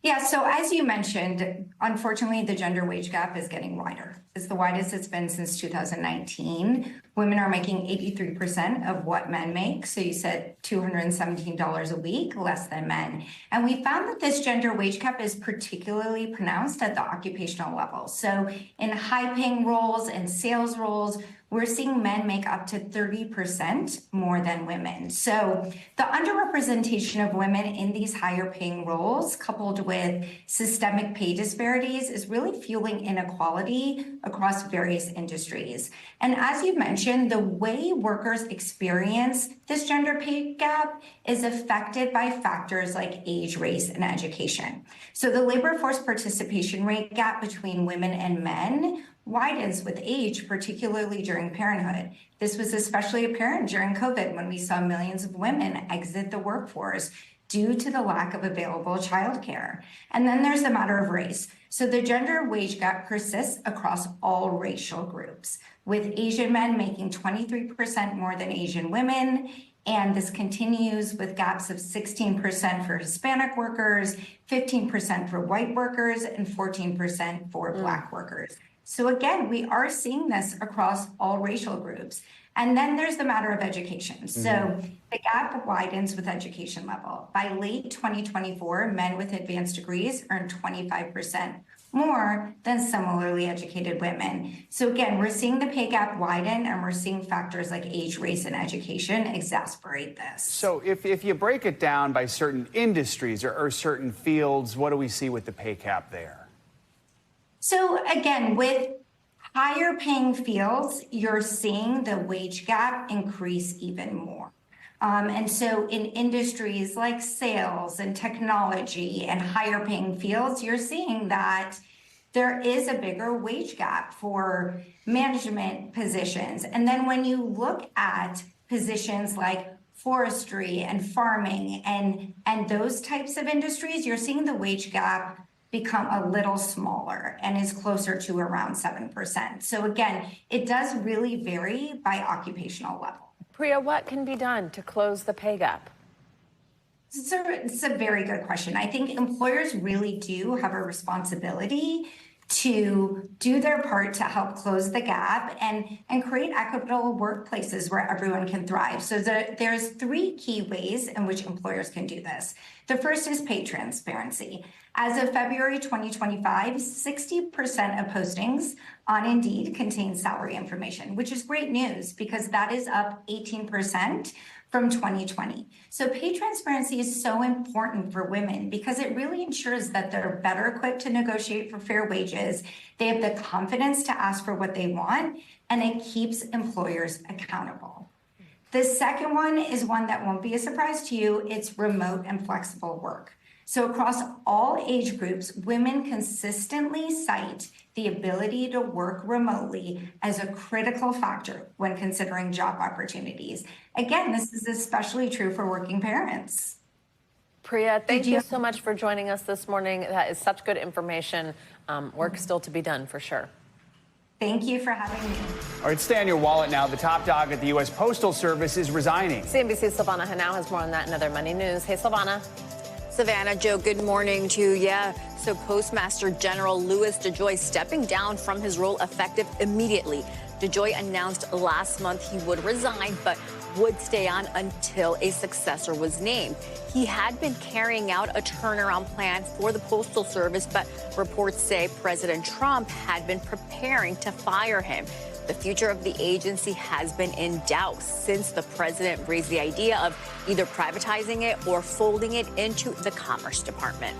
Yeah, so as you mentioned, unfortunately, the gender wage gap is getting wider. It's the widest it's been since 2019. Women are making 83% of what men make. So you said $217 a week less than men. And we found that this gender wage gap is particularly pronounced at the occupational level. So in high-paying roles and sales roles, we're seeing men make up to 30% more than women. So the underrepresentation of women in these higher paying roles, coupled with systemic pay disparities, is really fueling inequality across various industries. And as you mentioned, the way workers experience this gender pay gap is affected by factors like age, race, and education. So the labor force participation rate gap between women and men widens with age, particularly during parenthood. This was especially apparent during COVID when we saw millions of women exit the workforce due to the lack of available childcare. And then there's the matter of race. So the gender wage gap persists across all racial groups, with Asian men making 23% more than Asian women. And this continues with gaps of 16% for Hispanic workers, 15% for white workers, and 14% for Black workers. So again, we are seeing this across all racial groups. And then there's the matter of education. So the gap widens with education level. By late 2024, men with advanced degrees earned 25% more than similarly educated women. So again, we're seeing the pay gap widen, and we're seeing factors like age, race, and education exacerbate this. So if you break it down by certain industries or certain fields, what do we see with the pay gap there? So again, with higher paying fields, you're seeing the wage gap increase even more. And so in industries like sales and technology and higher paying fields, you're seeing that there is a bigger wage gap for management positions. And then when you look at positions like forestry and farming and those types of industries, you're seeing the wage gap become a little smaller and is closer to around 7%. So again, it does really vary by occupational level. Priya, what can be done to close the pay gap? It's a very good question. I think employers really do have a responsibility to do their part to help close the gap and create equitable workplaces where everyone can thrive. So there's three key ways in which employers can do this. The first is pay transparency. As of February 2025, 60% of postings on Indeed contain salary information, which is great news because that is up 18% from 2020. So pay transparency is so important for women because it really ensures that they're better equipped to negotiate for fair wages. They have the confidence to ask for what they want, and it keeps employers accountable. The second one is one that won't be a surprise to you. It's remote and flexible work. So across all age groups, women consistently cite the ability to work remotely as a critical factor when considering job opportunities. Again, this is especially true for working parents. Priya, thank you so much for joining us this morning. That is such good information. Work still to be done for sure. Thank you for having me. All right, stay on your wallet now. The top dog at the U.S. Postal Service is resigning. CNBC's Silvana Henao has more on that and other money news. Hey, Silvana. Savannah, Joe, good morning to you. So Postmaster General Louis DeJoy stepping down from his role effective immediately. DeJoy announced last month he would resign, but would stay on until a successor was named. He had been carrying out a turnaround plan for the Postal Service, but reports say President Trump had been preparing to fire him. The future of the agency has been in doubt since the president raised the idea of either privatizing it or folding it into the Commerce Department.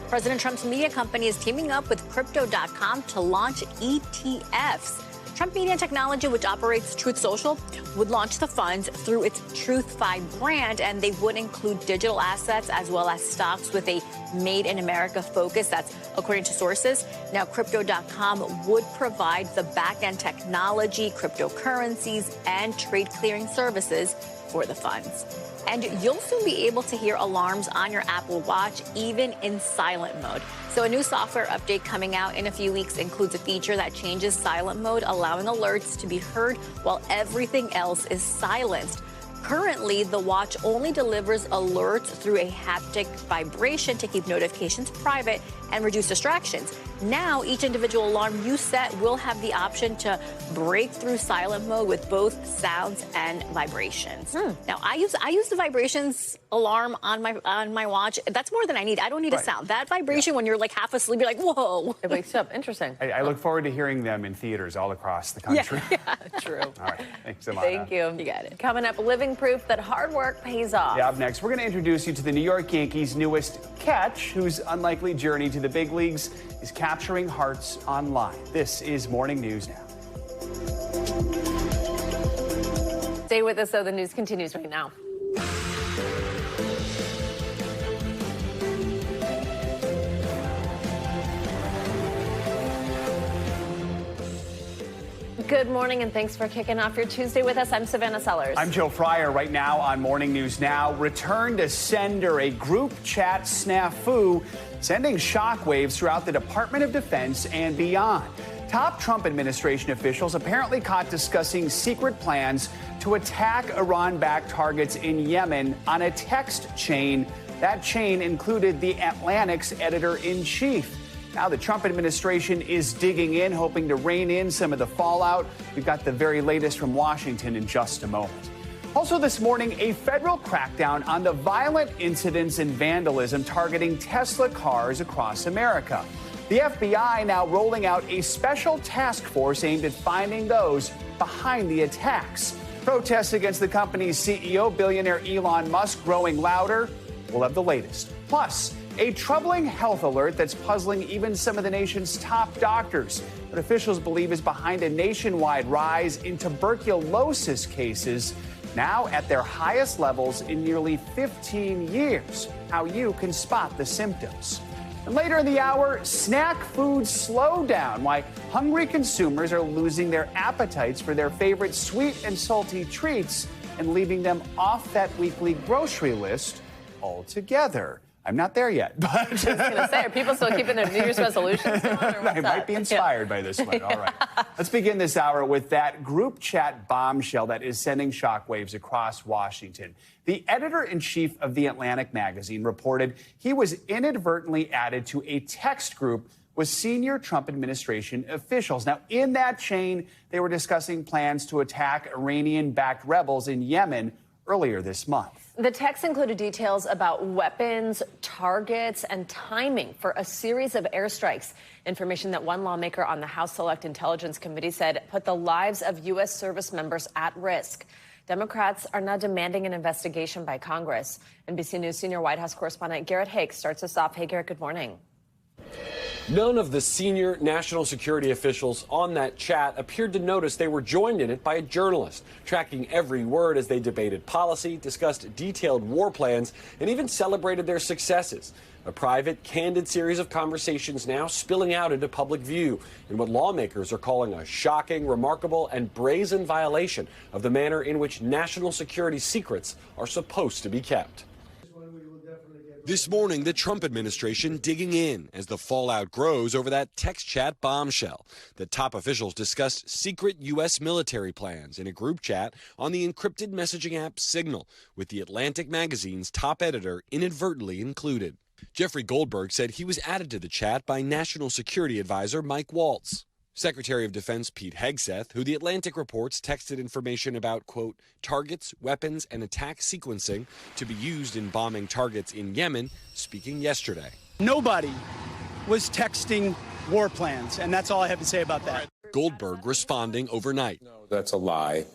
President Trump's media company is teaming up with Crypto.com to launch ETFs. Trump Media and Technology, which operates Truth Social, would launch the funds through its TruthFi brand, and they would include digital assets as well as stocks with a Made in America focus. That's according to sources. Now, Crypto.com would provide the back-end technology, cryptocurrencies, and trade clearing services for the funds. And you'll soon be able to hear alarms on your Apple Watch, even in silent mode. So a new software update coming out in a few weeks includes a feature that changes silent mode, allowing alerts to be heard while everything else is silenced. Currently, the watch only delivers alerts through a haptic vibration to keep notifications private and reduce distractions. Now, each individual alarm you set will have the option to break through silent mode with both sounds and vibrations. Now, I use the vibrations alarm on my watch. That's more than I need. I don't need a sound. That vibration when you're like half asleep, you're like, whoa. It wakes you up. Interesting. I look forward to hearing them in theaters all across the country. Yeah, true. All right. Thanks so much. Thank you. You got it. Coming up, living proof that hard work pays off. Yeah, up next, we're going to introduce you to the New York Yankees' newest catch, whose unlikely journey to the big leagues is capturing hearts online. This is Morning News Now. Stay with us, though. The news continues right now. Good morning, and thanks for kicking off your Tuesday with us. I'm Savannah Sellers. I'm Joe Fryer. Right now on Morning News Now, return to sender, a group chat snafu sending shockwaves throughout the Department of Defense and beyond. Top Trump administration officials apparently caught discussing secret plans to attack Iran-backed targets in Yemen on a text chain. That chain included the Atlantic's editor-in-chief. Now the Trump administration is digging in, hoping to rein in some of the fallout. We've got the very latest from Washington in just a moment. Also this morning, a federal crackdown on the violent incidents and vandalism targeting Tesla cars across America. The FBI now rolling out a special task force aimed at finding those behind the attacks. Protests against the company's CEO, billionaire Elon Musk, growing louder. We'll have the latest. Plus, a troubling health alert that's puzzling even some of the nation's top doctors. What officials believe is behind a nationwide rise in tuberculosis cases, now at their highest levels in nearly 15 years. How you can spot the symptoms. And later in the hour, snack food slowdown. Why hungry consumers are losing their appetites for their favorite sweet and salty treats and leaving them off that weekly grocery list altogether. I'm not there yet. But I was going to say, are people still keeping their New Year's resolutions going? I might be inspired by this one. All right. Let's begin this hour with that group chat bombshell that is sending shockwaves across Washington. The editor-in-chief of The Atlantic magazine reported he was inadvertently added to a text group with senior Trump administration officials. Now, in that chain, they were discussing plans to attack Iranian-backed rebels in Yemen earlier this month. The text included details about weapons, targets, and timing for a series of airstrikes. Information that one lawmaker on the House Select Intelligence Committee said put the lives of U.S. service members at risk. Democrats are now demanding an investigation by Congress. NBC News senior White House correspondent Garrett Haake starts us off. Hey, Garrett, good morning. None of the senior national security officials on that chat appeared to notice they were joined in it by a journalist, tracking every word as they debated policy, discussed detailed war plans, and even celebrated their successes. A private, candid series of conversations now spilling out into public view in what lawmakers are calling a shocking, remarkable, and brazen violation of the manner in which national security secrets are supposed to be kept. This morning, the Trump administration digging in as the fallout grows over that text chat bombshell. The top officials discussed secret U.S. military plans in a group chat on the encrypted messaging app Signal, with The Atlantic magazine's top editor inadvertently included. Jeffrey Goldberg said he was added to the chat by National Security Advisor Mike Waltz. Secretary of Defense Pete Hegseth, who The Atlantic reports texted information about, quote, targets, weapons, and attack sequencing to be used in bombing targets in Yemen, speaking yesterday. Nobody was texting war plans, and that's all I have to say about that. Goldberg responding overnight. No, that's a lie.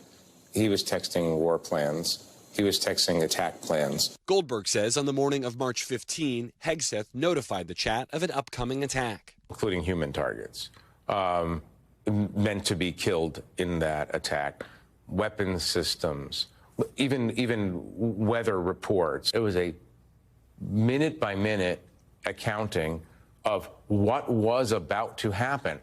He was texting war plans. He was texting attack plans. Goldberg says on the morning of March 15, Hegseth notified the chat of an upcoming attack. Including human targets. Meant to be killed in that attack, weapons systems, even weather reports. It was a minute-by-minute accounting of what was about to happen.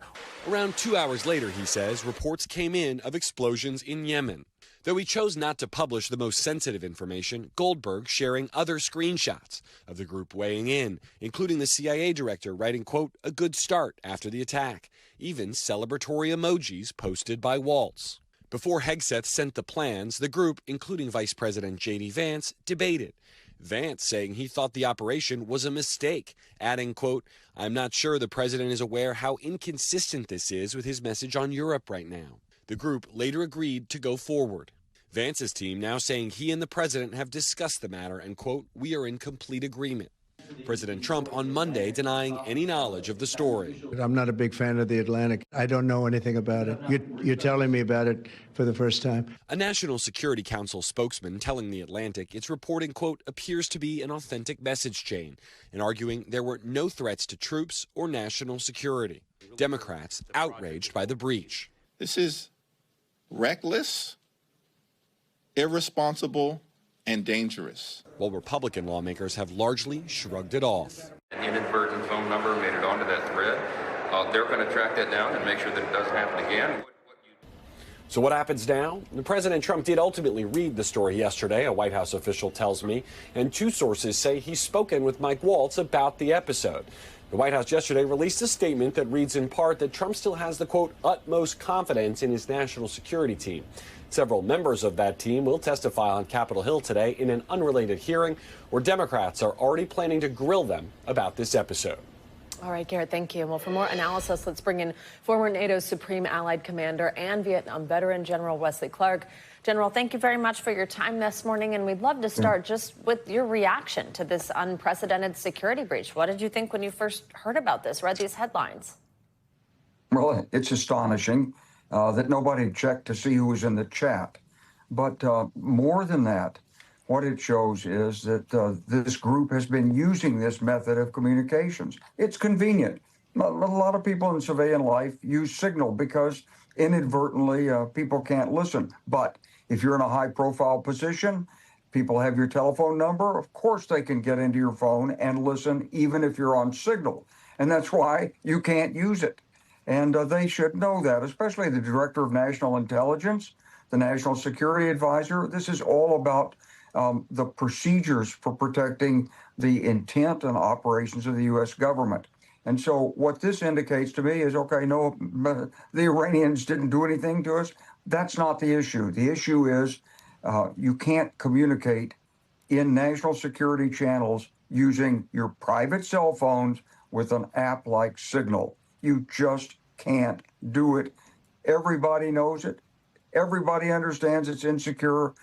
Around 2 hours later, he says, reports came in of explosions in Yemen. Though he chose not to publish the most sensitive information, Goldberg sharing other screenshots of the group weighing in, including the CIA director writing, quote, a good start after the attack, even celebratory emojis posted by Waltz. Before Hegseth sent the plans, the group, including Vice President J.D. Vance, debated. Vance saying he thought the operation was a mistake, adding, quote, I'm not sure the president is aware how inconsistent this is with his message on Europe right now. The group later agreed to go forward. Vance's team now saying he and the president have discussed the matter and, quote, we are in complete agreement. President Trump on Monday denying any knowledge of the story. I'm not a big fan of The Atlantic. I don't know anything about it. You're telling me about it for the first time. A National Security Council spokesman telling The Atlantic its reporting, quote, appears to be an authentic message chain, and arguing there were no threats to troops or national security. Democrats outraged by the breach. This is reckless, irresponsible, and dangerous. While Republican lawmakers have largely shrugged it off. An inadvertent phone number made it onto that thread. They're going to track that down and make sure that it doesn't happen again. So what happens now? President Trump did ultimately read the story yesterday, a White House official tells me, and two sources say he's spoken with Mike Waltz about the episode. The White House yesterday released a statement that reads in part that Trump still has the, quote, utmost confidence in his national security team. Several members of that team will testify on Capitol Hill today in an unrelated hearing where Democrats are already planning to grill them about this episode. All right, Garrett, thank you. Well, for more analysis, let's bring in former NATO Supreme Allied Commander and Vietnam veteran General Wesley Clark. General, thank you very much for your time this morning, and we'd love to start just with your reaction to this unprecedented security breach. What did you think when you first heard about this, read these headlines? Well, it's astonishing that nobody checked to see who was in the chat. But more than that, what it shows is that this group has been using this method of communications. It's convenient. A lot of people in civilian life use Signal because inadvertently people can't listen. But if you're in a high-profile position, people have your telephone number, of course they can get into your phone and listen even if you're on Signal. And that's why you can't use it. And they should know that, especially the Director of National Intelligence, the National Security Advisor. This is all about the procedures for protecting the intent and operations of the U.S. government. And so what this indicates to me is, okay, no, the Iranians didn't do anything to us. That's not the issue. The issue is you can't communicate in national security channels using your private cell phones with an app like Signal. You just can't do it. Everybody knows it. Everybody understands it's insecure.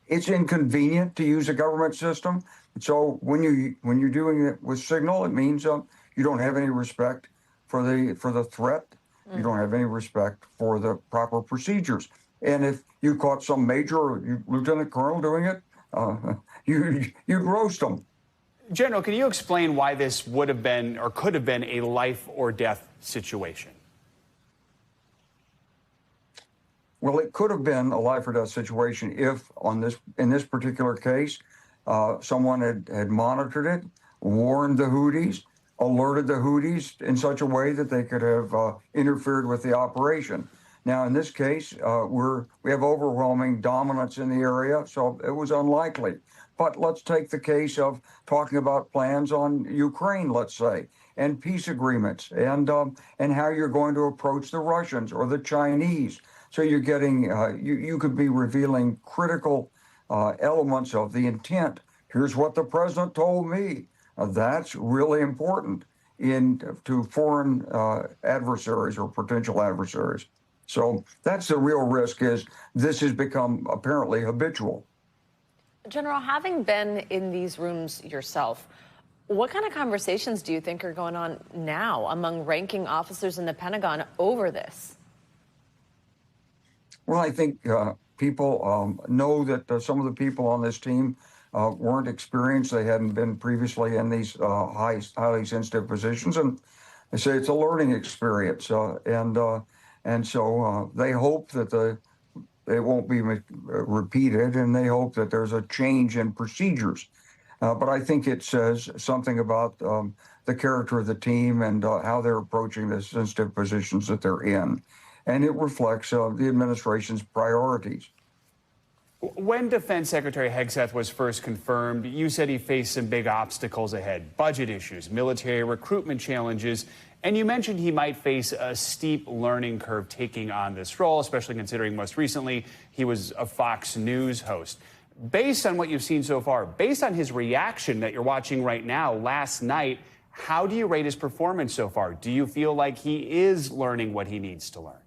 It's inconvenient to use a government system. So when you're doing it with Signal, it means you don't have any respect for the threat. You don't have any respect for the proper procedures. And if you caught some major or lieutenant colonel doing it, you'd roast them. General, can you explain why this would have been or could have been a life or death situation? Well, it could have been a life or death situation if, in this particular case, someone had monitored it, warned the Houthis, alerted the Houthis in such a way that they could have interfered with the operation. Now, in this case, we have overwhelming dominance in the area, so it was unlikely. But let's take the case of talking about plans on Ukraine, let's say, and peace agreements, and how you're going to approach the Russians or the Chinese. So you're getting, you could be revealing critical elements of the intent. Here's what the president told me. That's really important to foreign adversaries or potential adversaries. So that's the real risk, is this has become apparently habitual. General, having been in these rooms yourself, what kind of conversations do you think are going on now among ranking officers in the Pentagon over this? Well, I think people know that some of the people on this team weren't experienced. They hadn't been previously in these highly sensitive positions, and they say it's a learning experience. And so they hope that it won't be repeated, and they hope that there's a change in procedures. But I think it says something about the character of the team and how they're approaching the sensitive positions that they're in. And it reflects the administration's priorities. When Defense Secretary Hegseth was first confirmed, you said he faced some big obstacles ahead: budget issues, military recruitment challenges, and you mentioned he might face a steep learning curve taking on this role, especially considering most recently he was a Fox News host. Based on what you've seen so far, based on his reaction that you're watching right now last night, how do you rate his performance so far? Do you feel like he is learning what he needs to learn?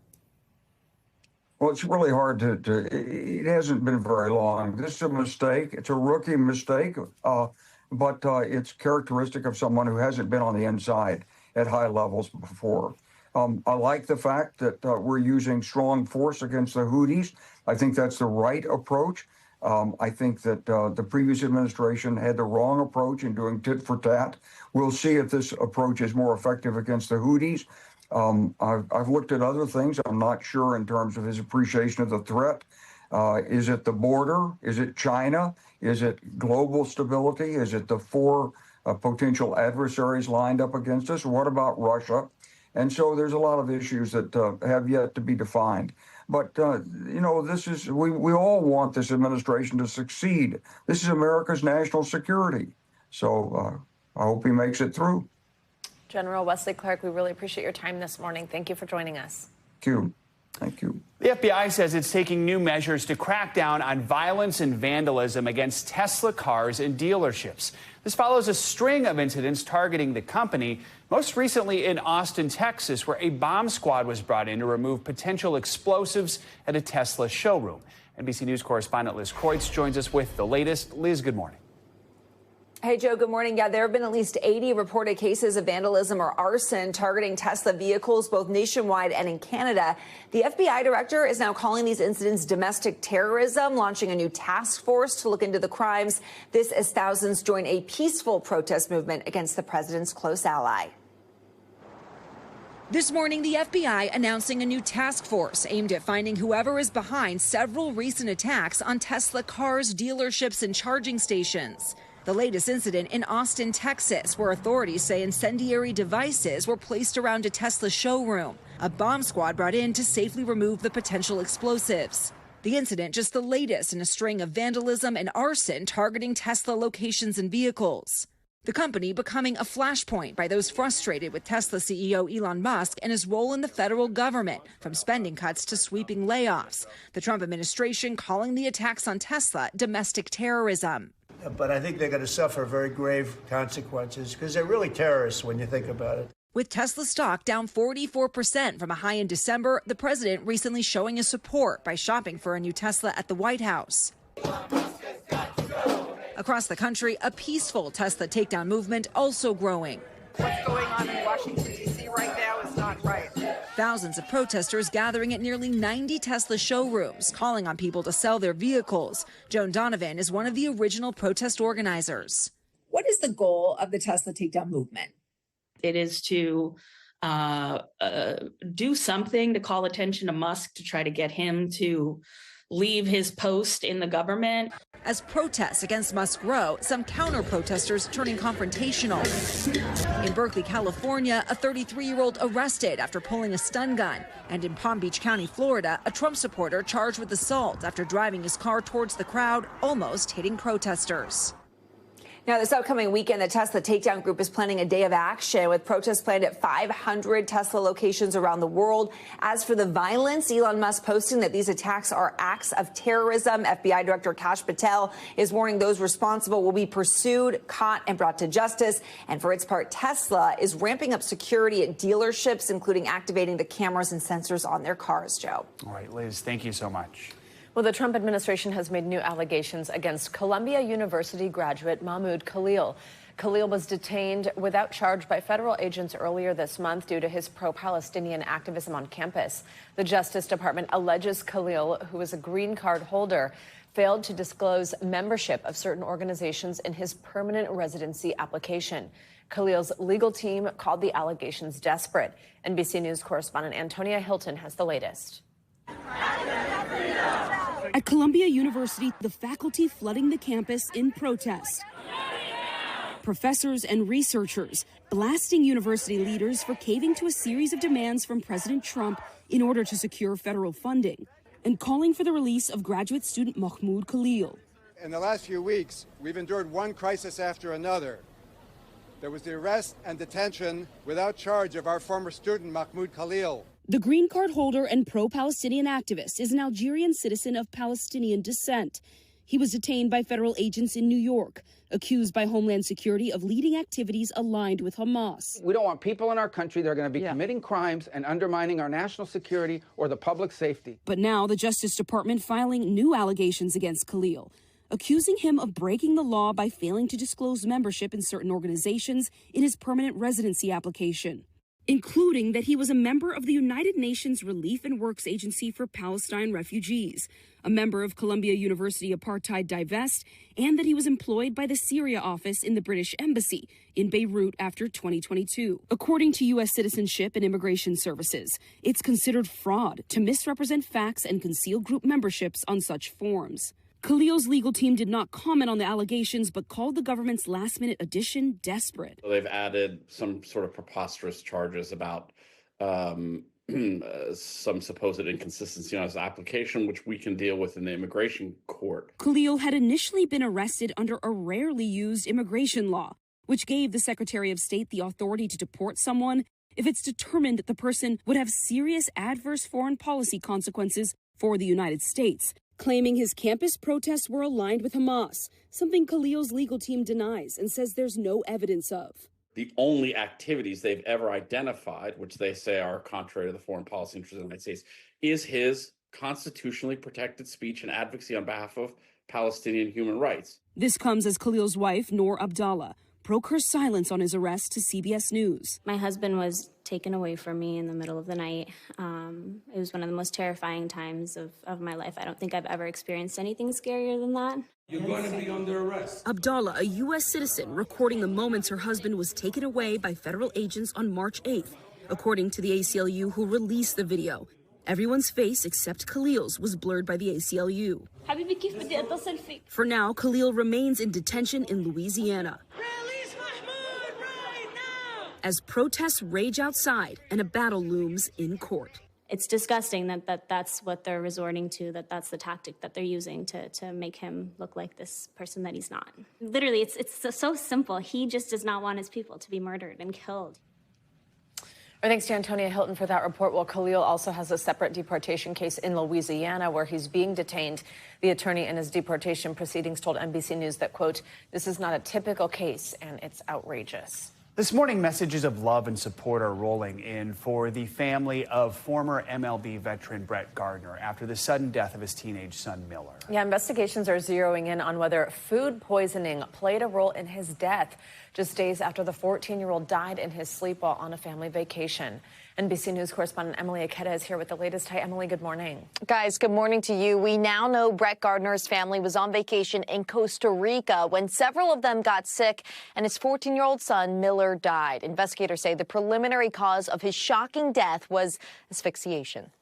Well, it's really hard it hasn't been very long. This is a mistake. It's a rookie mistake, but it's characteristic of someone who hasn't been on the inside at high levels before. I like the fact that we're using strong force against the Houthis. I think that's the right approach. I think that the previous administration had the wrong approach in doing tit for tat. We'll see if this approach is more effective against the Houthis. I've looked at other things. I'm not sure in terms of his appreciation of the threat. Is it the border? Is it China? Is it global stability? Is it the four potential adversaries lined up against us? What about Russia? And so there's a lot of issues that have yet to be defined. But, we all want this administration to succeed. This is America's national security. So I hope he makes it through. General Wesley Clark, we really appreciate your time this morning. Thank you for joining us. Thank you. Thank you. The FBI says it's taking new measures to crack down on violence and vandalism against Tesla cars and dealerships. This follows a string of incidents targeting the company, most recently in Austin, Texas, where a bomb squad was brought in to remove potential explosives at a Tesla showroom. NBC News correspondent Liz Kreutz joins us with the latest. Liz, good morning. Hey, Joe, good morning. Yeah, there have been at least 80 reported cases of vandalism or arson targeting Tesla vehicles, both nationwide and in Canada. The FBI director is now calling these incidents domestic terrorism, launching a new task force to look into the crimes. This as thousands join a peaceful protest movement against the president's close ally. This morning, the FBI announcing a new task force aimed at finding whoever is behind several recent attacks on Tesla cars, dealerships, and charging stations. The latest incident in Austin, Texas, where authorities say incendiary devices were placed around a Tesla showroom. A bomb squad brought in to safely remove the potential explosives. The incident just the latest in a string of vandalism and arson targeting Tesla locations and vehicles. The company becoming a flashpoint by those frustrated with Tesla CEO Elon Musk and his role in the federal government, from spending cuts to sweeping layoffs. The Trump administration calling the attacks on Tesla domestic terrorism. But I think they're going to suffer very grave consequences because they're really terrorists when you think about it. With Tesla stock down 44% from a high in December, the president recently showing his support by shopping for a new Tesla at the White House. Across the country, a peaceful Tesla takedown movement also growing. What's going on in Washington, D.C. right now is not right. Thousands of protesters gathering at nearly 90 Tesla showrooms, calling on people to sell their vehicles. Joan Donovan is one of the original protest organizers. What is the goal of the Tesla takedown movement? It is to do something to call attention to Musk to try to get him to leave his post in the government. As protests against Musk grow, some counter-protesters turning confrontational. In Berkeley, California, a 33-year-old arrested after pulling a stun gun. And in Palm Beach County, Florida, a Trump supporter charged with assault after driving his car towards the crowd, almost hitting protesters. Now, this upcoming weekend, the Tesla Takedown Group is planning a day of action with protests planned at 500 Tesla locations around the world. As for the violence, Elon Musk posting that these attacks are acts of terrorism. FBI Director Kash Patel is warning those responsible will be pursued, caught, and brought to justice. And for its part, Tesla is ramping up security at dealerships, including activating the cameras and sensors on their cars, Joe. All right, Liz, thank you so much. Well, the Trump administration has made new allegations against Columbia University graduate Mahmoud Khalil. Khalil was detained without charge by federal agents earlier this month due to his pro-Palestinian activism on campus. The Justice Department alleges Khalil, who is a green card holder, failed to disclose membership of certain organizations in his permanent residency application. Khalil's legal team called the allegations desperate. NBC News correspondent Antonia Hilton has the latest. At Columbia University, the faculty flooding the campus in protest. Professors and researchers blasting university leaders for caving to a series of demands from President Trump in order to secure federal funding, and calling for the release of graduate student Mahmoud Khalil. In the last few weeks, we've endured one crisis after another. There was the arrest and detention without charge of our former student Mahmoud Khalil. The green card holder and pro-Palestinian activist is an Algerian citizen of Palestinian descent. He was detained by federal agents in New York, accused by Homeland Security of leading activities aligned with Hamas. We don't want people in our country that are going to be committing crimes and undermining our national security or the public safety. But now the Justice Department filing new allegations against Khalil, accusing him of breaking the law by failing to disclose membership in certain organizations in his permanent residency application, including that he was a member of the United Nations Relief and Works Agency for Palestine Refugees, a member of Columbia University Apartheid Divest, and that he was employed by the Syria office in the British Embassy in Beirut after 2022. According to U.S. Citizenship and Immigration Services, it's considered fraud to misrepresent facts and conceal group memberships on such forms. Khalil's legal team did not comment on the allegations, but called the government's last-minute addition desperate. They've added some sort of preposterous charges about some supposed inconsistency on his application, which we can deal with in the immigration court. Khalil had initially been arrested under a rarely used immigration law, which gave the Secretary of State the authority to deport someone if it's determined that the person would have serious adverse foreign policy consequences for the United States, claiming his campus protests were aligned with Hamas, something Khalil's legal team denies and says there's no evidence of. The only activities they've ever identified, which they say are contrary to the foreign policy interests of the United States, is his constitutionally protected speech and advocacy on behalf of Palestinian human rights. This comes as Khalil's wife, Noor Abdallah, broke her silence on his arrest to CBS News. My husband was taken away from me in the middle of the night. It was one of the most terrifying times of my life. I don't think I've ever experienced anything scarier than that. You're going to be under arrest. Abdallah, a U.S. citizen, recording the moments her husband was taken away by federal agents on March 8th, according to the ACLU, who released the video. Everyone's face except Khalil's was blurred by the ACLU. For now, Khalil remains in detention in Louisiana. Release Mahmoud right now! As protests rage outside and a battle looms in court. It's disgusting that's what they're resorting to, that's the tactic that they're using to make him look like this person that he's not. Literally, it's so simple. He just does not want his people to be murdered and killed. Thanks to Antonia Hilton for that report. Well, Khalil also has a separate deportation case in Louisiana where he's being detained. The attorney in his deportation proceedings told NBC News that, quote, "This is not a typical case and it's outrageous." This morning, messages of love and support are rolling in for the family of former MLB veteran Brett Gardner after the sudden death of his teenage son, Miller. Yeah, investigations are zeroing in on whether food poisoning played a role in his death, just days after the 14-year-old died in his sleep while on a family vacation. NBC News correspondent Emily Aketa is here with the latest. Hi, Emily. Good morning. Guys, good morning to you. We now know Brett Gardner's family was on vacation in Costa Rica when several of them got sick and his 14-year-old son, Miller, died. Investigators say the preliminary cause of his shocking death was asphyxiation.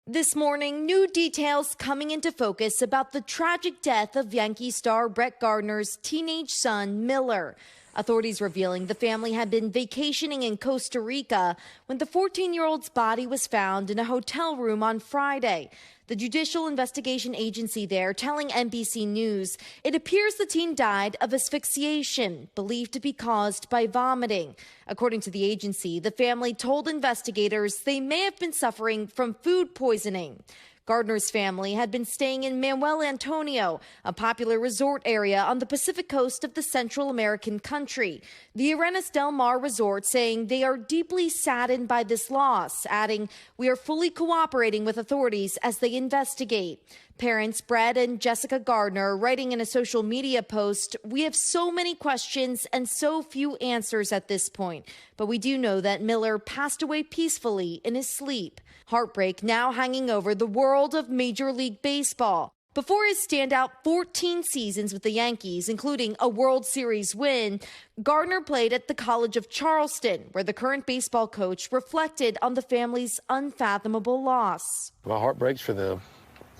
This morning, new details coming into focus about the tragic death of Yankee star Brett Gardner's teenage son, Miller. Authorities revealing the family had been vacationing in Costa Rica when the 14-year-old's body was found in a hotel room on Friday. The Judicial Investigation Agency there telling NBC News it appears the teen died of asphyxiation, believed to be caused by vomiting. According to the agency, the family told investigators they may have been suffering from food poisoning. Gardner's family had been staying in Manuel Antonio, a popular resort area on the Pacific coast of the Central American country. The Arenas Del Mar resort saying they are deeply saddened by this loss, adding, "We are fully cooperating with authorities as they investigate." Parents Brett and Jessica Gardner writing in a social media post, "We have so many questions and so few answers at this point, but we do know that Miller passed away peacefully in his sleep." Heartbreak now hanging over the world of Major League Baseball. Before his standout 14 seasons with the Yankees, including a World Series win, Gardner played at the College of Charleston, where the current baseball coach reflected on the family's unfathomable loss. My heart breaks for them.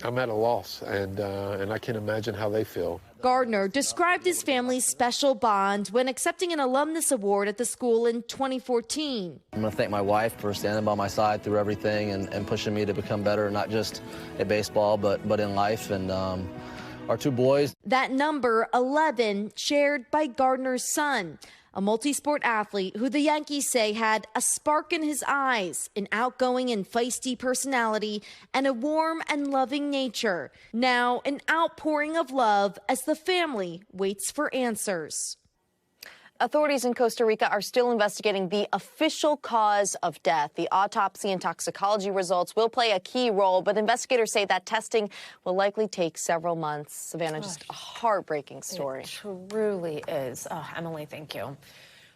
I'm at a loss, and I can imagine how they feel. Gardner described his family's special bond when accepting an alumnus award at the school in 2014. I'm going to thank my wife for standing by my side through everything and pushing me to become better, not just at baseball, but in life, and our two boys. That number, 11, shared by Gardner's son, a multi-sport athlete who the Yankees say had a spark in his eyes, an outgoing and feisty personality, and a warm and loving nature. Now, an outpouring of love as the family waits for answers. Authorities in Costa Rica are still investigating the official cause of death. The autopsy and toxicology results will play a key role, but investigators say that testing will likely take several months. Savannah, just a heartbreaking story. It truly is. Oh, Emily, thank you.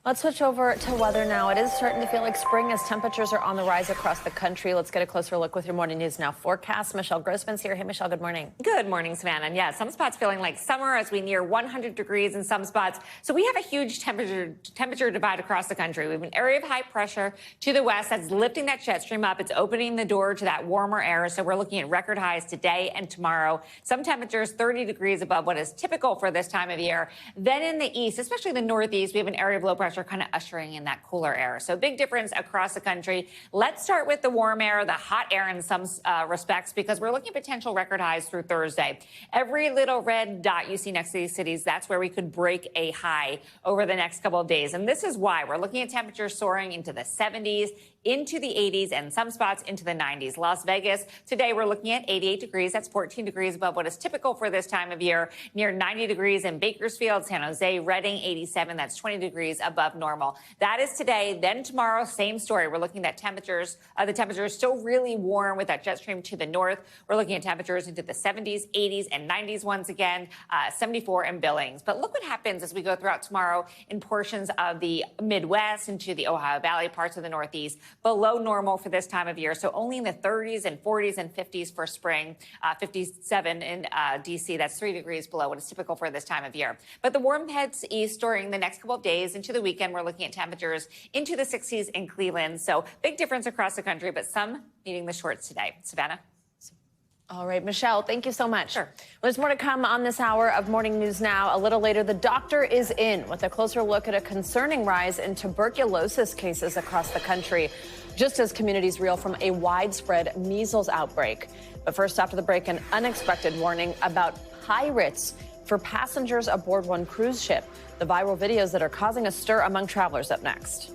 Let's switch over to weather now. It is starting to feel like spring as temperatures are on the rise across the country. Let's get a closer look with your Morning News Now forecast. Michelle Grossman's here. Hey, Michelle, good morning. Good morning, Savannah. And yeah, some spots feeling like summer as we near 100 degrees in some spots. So we have a huge temperature divide across the country. We have an area of high pressure to the west that's lifting that jet stream up. It's opening the door to that warmer air. So we're looking at record highs today and tomorrow. Some temperatures 30 degrees above what is typical for this time of year. Then in the east, especially the northeast, we have an area of low pressure kind of ushering in that cooler air. So big difference across the country. Let's start with the warm air, the hot air in some respects, because we're looking at potential record highs through Thursday. Every little red dot you see next to these cities, that's where we could break a high over the next couple of days. And this is why we're looking at temperatures soaring into the 70s, into the 80s, and some spots into the 90s. Las Vegas, today we're looking at 88 degrees. That's 14 degrees above what is typical for this time of year. Near 90 degrees in Bakersfield, San Jose, Redding, 87. That's 20 degrees above normal. That is today. Then tomorrow, same story. We're looking at temperatures. The temperatures still really warm with that jet stream to the north. We're looking at temperatures into the 70s, 80s, and 90s once again, 74 in Billings. But look what happens as we go throughout tomorrow in portions of the Midwest into the Ohio Valley, parts of the Northeast. Below normal for this time of year. So only in the 30s and 40s and 50s for spring, 57 in D.C. That's 3 degrees below what is typical for this time of year. But the warm heads east during the next couple of days into the weekend. We're looking at temperatures into the 60s in Cleveland. So big difference across the country, but some needing the shorts today. Savannah? All right, Michelle, thank you so much. Sure. Well, there's more to come on this hour of Morning News Now. A little later, the doctor is in with a closer look at a concerning rise in tuberculosis cases across the country. just as communities reel from a widespread measles outbreak. But first, after the break, an unexpected warning about pirates for passengers aboard one cruise ship. The viral videos that are causing a stir among travelers up next.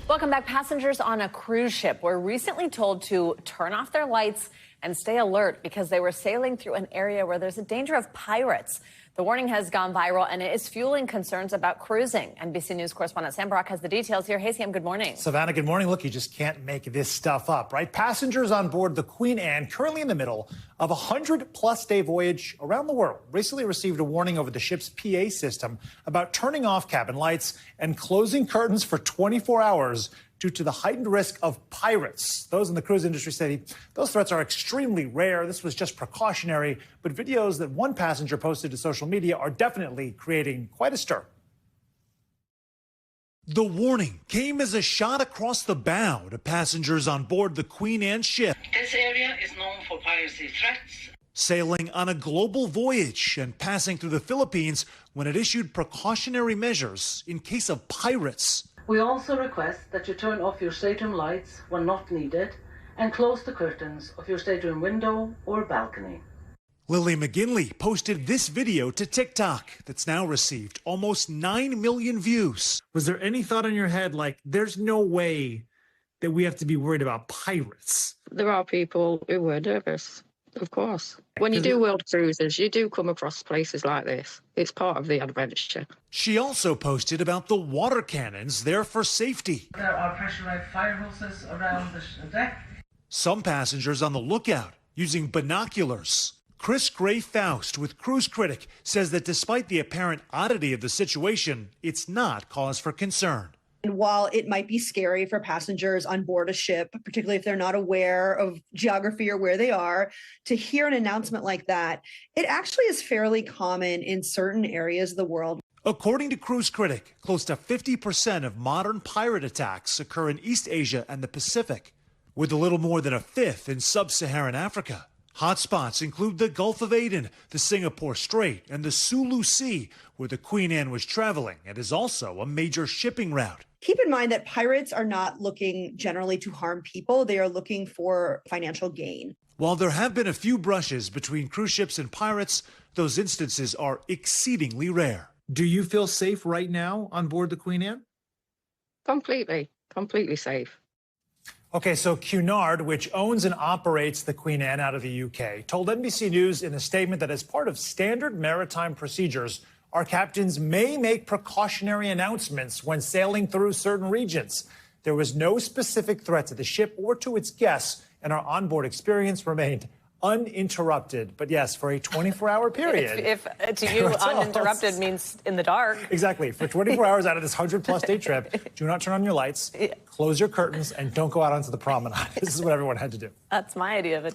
Welcome back. Passengers on a cruise ship were recently told to turn off their lights and stay alert because they were sailing through an area where there's a danger of pirates. The warning has gone viral, and it is fueling concerns about cruising. NBC News correspondent Sam Brock has the details here. Hey, Sam, good morning. Savannah, good morning. Look, you just can't make this stuff up, right? Passengers on board the Queen Anne, currently in the middle of a 100-plus day voyage around the world, recently received a warning over the ship's PA system about turning off cabin lights and closing curtains for 24 hours due to the heightened risk of pirates. Those in the cruise industry say those threats are extremely rare. This was just precautionary, but videos that one passenger posted to social media are definitely creating quite a stir. The warning came as a shot across the bow to passengers on board the Queen Anne ship. This area is known for piracy threats. Sailing on a global voyage and passing through the Philippines when it issued precautionary measures in case of pirates. We also request that you turn off your stateroom lights when not needed and close the curtains of your stateroom window or balcony. Lily McGinley posted this video to TikTok that's now received almost 9 million views. Was there any thought in your head like, there's no way that we have to be worried about pirates? There are people who were nervous, of course. When you do world cruises, you do come across places like this. It's part of the adventure. She also posted about the water cannons there for safety. There are pressurized fire hoses around the deck. Some passengers on the lookout using binoculars. Chris Gray Faust with Cruise Critic says that despite the apparent oddity of the situation, it's not cause for concern. And while it might be scary for passengers on board a ship, particularly if they're not aware of geography or where they are, to hear an announcement like that, it actually is fairly common in certain areas of the world. According to Cruise Critic, close to 50% of modern pirate attacks occur in East Asia and the Pacific, with a little more than a fifth in sub-Saharan Africa. Hotspots include the Gulf of Aden, the Singapore Strait, and the Sulu Sea, where the Queen Anne was traveling and is also a major shipping route. Keep in mind that pirates are not looking generally to harm people. They are looking for financial gain. While there have been a few brushes between cruise ships and pirates, those instances are exceedingly rare. Do you feel safe right now on board the Queen Anne? Completely safe. Okay, so Cunard, which owns and operates the Queen Anne out of the UK, told NBC News in a statement that as part of standard maritime procedures, our captains may make precautionary announcements when sailing through certain regions. There was no specific threat to the ship or to its guests, and our onboard experience remained uninterrupted. But yes, for a 24-hour period. If to you, uninterrupted means in the dark. Exactly. For 24 hours out of this 100-plus day trip, do not turn on your lights, close your curtains, and don't go out onto the promenade. This is what everyone had to do. That's my idea of it.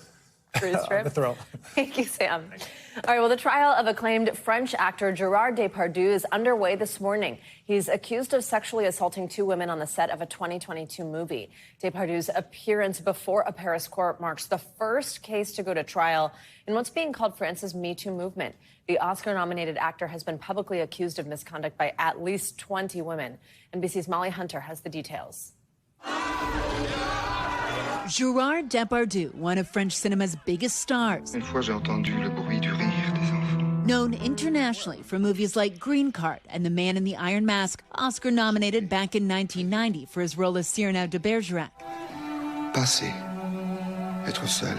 Cruise trip. The thrill. Thank you, Sam. All right, well, the trial of acclaimed French actor Gerard Depardieu is underway this morning. He's accused of sexually assaulting two women on the set of a 2022 movie. Depardieu's appearance before a Paris court marks the first case to go to trial in what's being called France's Me Too movement. The Oscar-nominated actor has been publicly accused of misconduct by at least 20 women. NBC's Molly Hunter has the details. Gerard Depardieu, one of French cinema's biggest stars. Une fois j'ai entendu le bruit du rire des enfants. Known internationally for movies like Green Card and The Man in the Iron Mask, Oscar nominated back in 1990 for his role as Cyrano de Bergerac. Passer, être seul.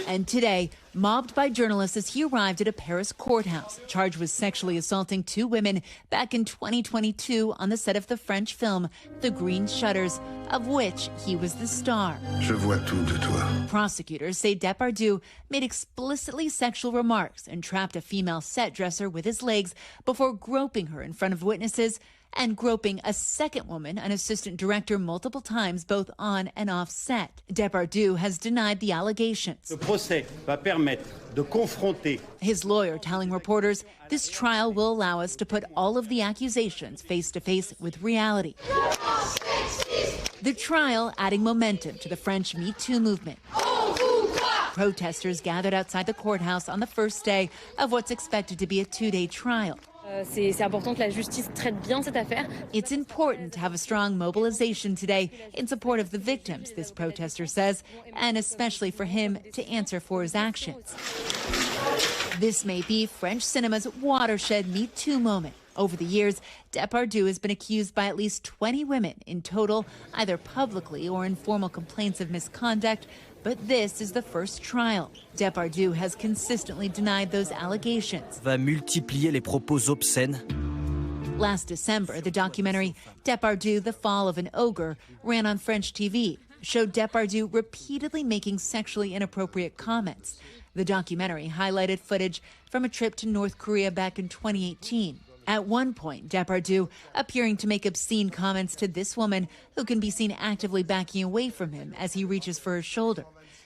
And today, mobbed by journalists as he arrived at a Paris courthouse, charged with sexually assaulting two women back in 2022 on the set of the French film The Green Shutters, of which he was the star. Je vois tout de toi. Prosecutors say Depardieu made explicitly sexual remarks and trapped a female set dresser with his legs before groping her in front of witnesses and groping a second woman, an assistant director, multiple times, both on and off set. Depardieu has denied the allegations. Le procès va permettre de confronter. His lawyer telling reporters this trial will allow us to put all of the accusations face to face with reality. The trial adding momentum to the French Me Too movement. Protesters gathered outside the courthouse on the first day of what's expected to be a two-day trial. It's important to have a strong mobilization today in support of the victims, this protester says, and especially for him to answer for his actions. This may be French cinema's watershed Me Too moment. Over the years, Depardieu has been accused by at least 20 women in total, either publicly or in formal complaints of misconduct, but this is the first trial. Depardieu has consistently denied those allegations. Va multiplier les propos obscènes. Last December, the documentary Depardieu, The Fall of an Ogre ran on French TV, showed Depardieu repeatedly making sexually inappropriate comments. The documentary highlighted footage from a trip to North Korea back in 2018. At one point, Depardieu appearing to make obscene comments to this woman who can be seen actively backing away from him as he reaches for her shoulder.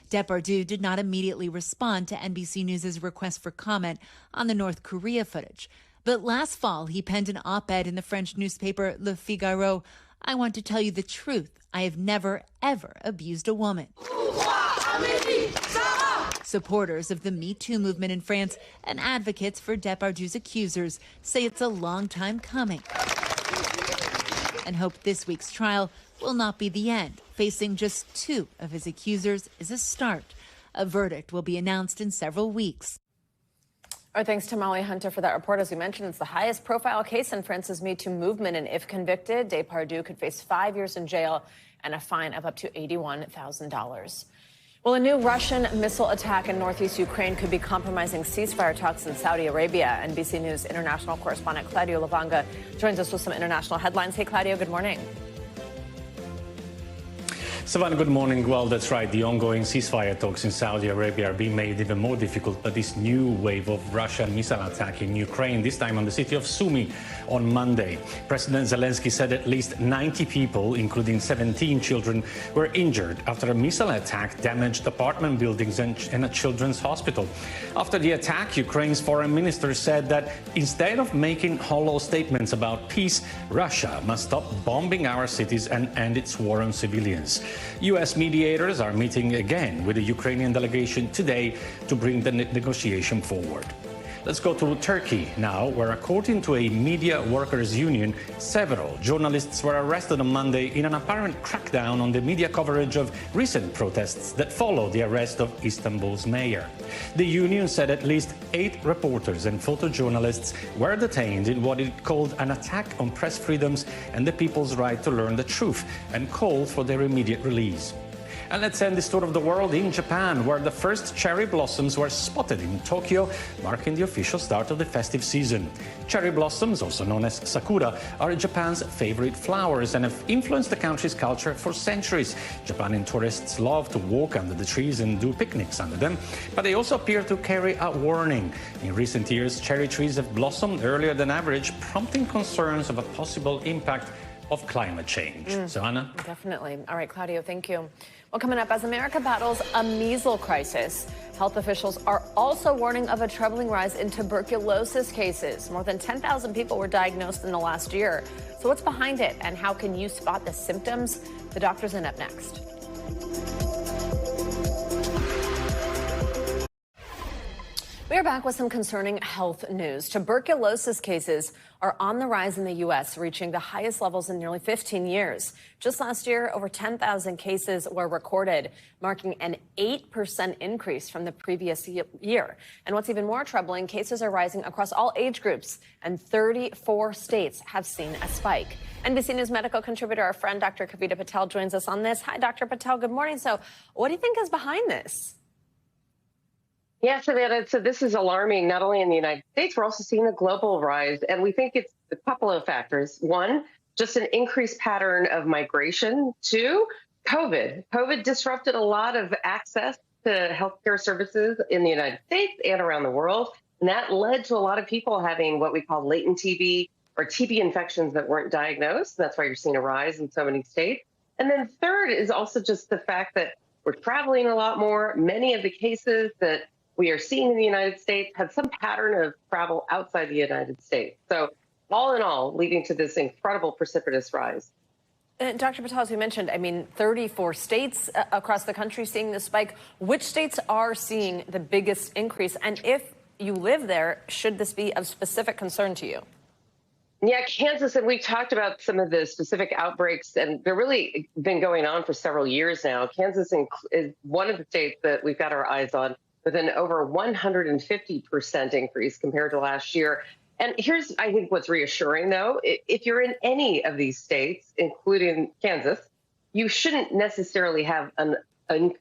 Depardieu did not immediately respond to NBC News' request for comment on the North Korea footage. But last fall, he penned an op-ed in the French newspaper Le Figaro. I want to tell you the truth. I have never, ever abused a woman. Supporters of the Me Too movement in France and advocates for Depardieu's accusers say it's a long time coming and hope this week's trial will not be the end. Facing just 2 of his accusers is a start. A verdict will be announced in several weeks. Our thanks to Molly Hunter for that report. As we mentioned, it's the highest profile case in France's Me Too movement, and if convicted, Depardieu could face 5 years in jail and a fine of up to $81,000. Well, a new Russian missile attack in northeast Ukraine could be compromising ceasefire talks in Saudi Arabia. NBC News international correspondent Claudio Lavanga joins us with some international headlines. Hey, Claudio, good morning. Savannah, good morning. Well, that's right. The ongoing ceasefire talks in Saudi Arabia are being made even more difficult by this new wave of Russian missile attack in Ukraine, this time on the city of Sumy on Monday. President Zelensky said at least 90 people, including 17 children, were injured after a missile attack damaged apartment buildings and a children's hospital. After the attack, Ukraine's foreign minister said that instead of making hollow statements about peace, Russia must stop bombing our cities and end its war on civilians. U.S. mediators are meeting again with the Ukrainian delegation today to bring the negotiation forward. Let's go to Turkey now, where according to a media workers' union, several journalists were arrested on Monday in an apparent crackdown on the media coverage of recent protests that followed the arrest of Istanbul's mayor. The union said at least 8 reporters and photojournalists were detained in what it called an attack on press freedoms and the people's right to learn the truth, and called for their immediate release. And let's end this tour of the world in Japan, where the first cherry blossoms were spotted in Tokyo, marking the official start of the festive season. Cherry blossoms, also known as sakura, are Japan's favorite flowers and have influenced the country's culture for centuries. Japanese tourists love to walk under the trees and do picnics under them, but they also appear to carry a warning. In recent years, cherry trees have blossomed earlier than average, prompting concerns of a possible impact of climate change. Savannah? Definitely. All right, Claudio, thank you. Well, coming up, as America battles a measles crisis, health officials are also warning of a troubling rise in tuberculosis cases. More than 10,000 people were diagnosed in the last year. So what's behind it, and how can you spot the symptoms? The doctor's in up next. We are back with some concerning health news. Tuberculosis cases are on the rise in the U.S., reaching the highest levels in nearly 15 years. Just last year, over 10,000 cases were recorded, marking an 8% increase from the previous year. And what's even more troubling, cases are rising across all age groups, and 34 states have seen a spike. NBC News medical contributor, our friend Dr. Kavita Patel, joins us on this. Hi, Dr. Patel. Good morning. So what do you think is behind this? Yeah, Savannah, so this is alarming, not only in the United States, we're also seeing a global rise. And we think it's a couple of factors. One, just an increased pattern of migration. 2, COVID. COVID disrupted a lot of access to healthcare services in the United States and around the world. And that led to a lot of people having what we call latent TB or TB infections that weren't diagnosed. That's why you're seeing a rise in so many states. And then third is also just the fact that we're traveling a lot more. Many of the cases that we are seeing in the United States have some pattern of travel outside the United States. So all in all, leading to this incredible precipitous rise. Dr. Patel, as you mentioned, 34 states across the country seeing this spike. Which states are seeing the biggest increase? And if you live there. Should this be of specific concern to you? Yeah, Kansas, and we've talked about some of the specific outbreaks, and they're really been going on for several years now. Kansas is one of the states that we've got our eyes on with an over 150% increase compared to last year. And here's, I think, what's reassuring, though. If you're in any of these states, including Kansas, you shouldn't necessarily have an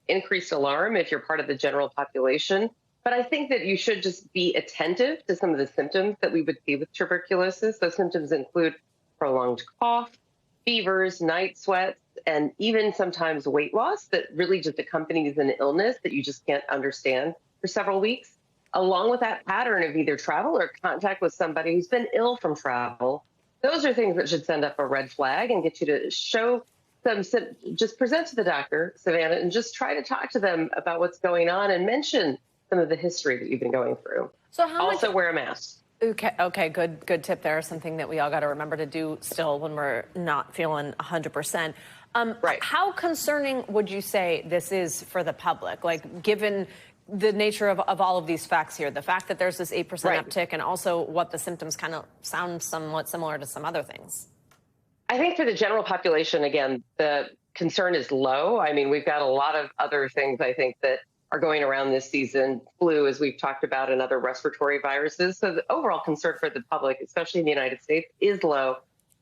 increased alarm if you're part of the general population. But I think that you should just be attentive to some of the symptoms that we would see with tuberculosis. Those symptoms include prolonged cough, fevers, night sweats, and even sometimes weight loss that really just accompanies an illness that you just can't understand for several weeks, along with that pattern of either travel or contact with somebody who's been ill from travel. Those are things that should send up a red flag and get you to show just present to the doctor, Savannah, and just try to talk to them about what's going on and mention some of the history that you've been going through. So how also wear a mask. Okay, good tip there. Something that we all got to remember to do still when we're not feeling 100%. Right. How concerning would you say this is for the public? Like, given the nature of all of these facts here, the fact that there's this 8% uptick, and also what the symptoms kind of sound somewhat similar to some other things. I think for the general population, again, the concern is low. I mean, we've got a lot of other things, I think, that are going around this season, flu, as we've talked about, and other respiratory viruses. So the overall concern for the public, especially in the United States, is low.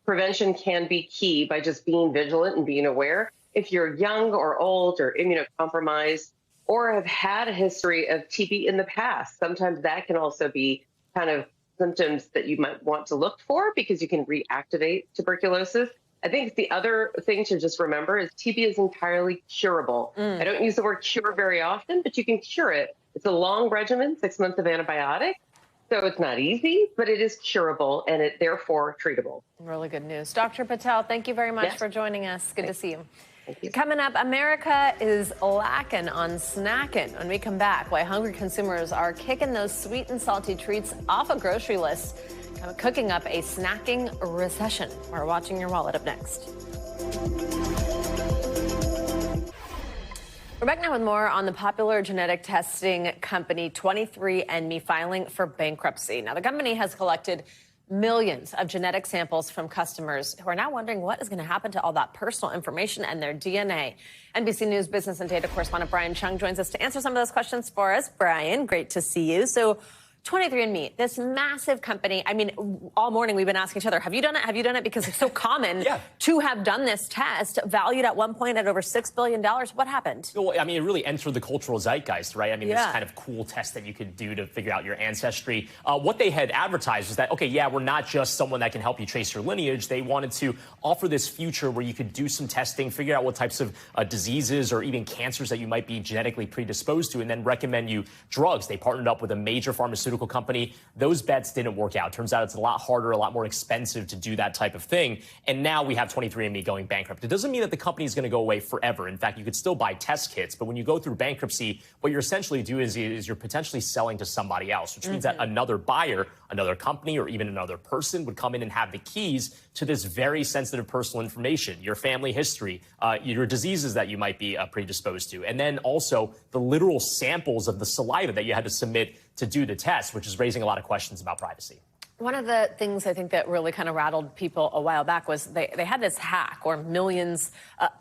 Prevention can be key by just being vigilant and being aware. If you're young or old or immunocompromised or have had a history of TB in the past, sometimes that can also be kind of symptoms that you might want to look for because you can reactivate tuberculosis. I think the other thing to just remember is TB is entirely curable. I don't use the word cure very often, but you can cure it. It's a long regimen, 6 months of antibiotics. So it's not easy, but it is curable and it therefore treatable. Really good news. Dr. Patel, thank you very much for joining us. Good to see you. Coming up, America is lacking on snacking. When we come back, why hungry consumers are kicking those sweet and salty treats off a grocery list. Cooking up a snacking recession. We're watching your wallet up next. We're back now with more on the popular genetic testing company 23andMe filing for bankruptcy. Now, the company has collected millions of genetic samples from customers who are now wondering what is going to happen to all that personal information and their DNA. NBC News business and data correspondent Brian Chung joins us to answer some of those questions for us. Brian, great to see you. So 23andMe, this massive company. I mean, all morning we've been asking each other, have you done it? Have you done it? Because it's so common to have done this test, valued at one point at over $6 billion. What happened? Well, I mean, it really entered the cultural zeitgeist, right? I mean, this kind of cool test that you could do to figure out your ancestry. What they had advertised was that, okay, yeah, we're not just someone that can help you trace your lineage. They wanted to offer this future where you could do some testing, figure out what types of diseases or even cancers that you might be genetically predisposed to, and then recommend you drugs. They partnered up with a major pharmaceutical company. Those bets didn't work out. Turns out it's a lot harder, a lot more expensive to do that type of thing. And now we have 23andMe going bankrupt. It doesn't mean that the company is going to go away forever. In fact, you could still buy test kits. But when you go through bankruptcy, what you're essentially doing is you're potentially selling to somebody else, which means that another buyer, another company, or even another person would come in and have the keys to this very sensitive personal information, your family history, your diseases that you might be predisposed to, and then also the literal samples of the saliva that you had to submit to do the test, which is raising a lot of questions about privacy. One of the things I think that really kind of rattled people a while back was they had this hack where millions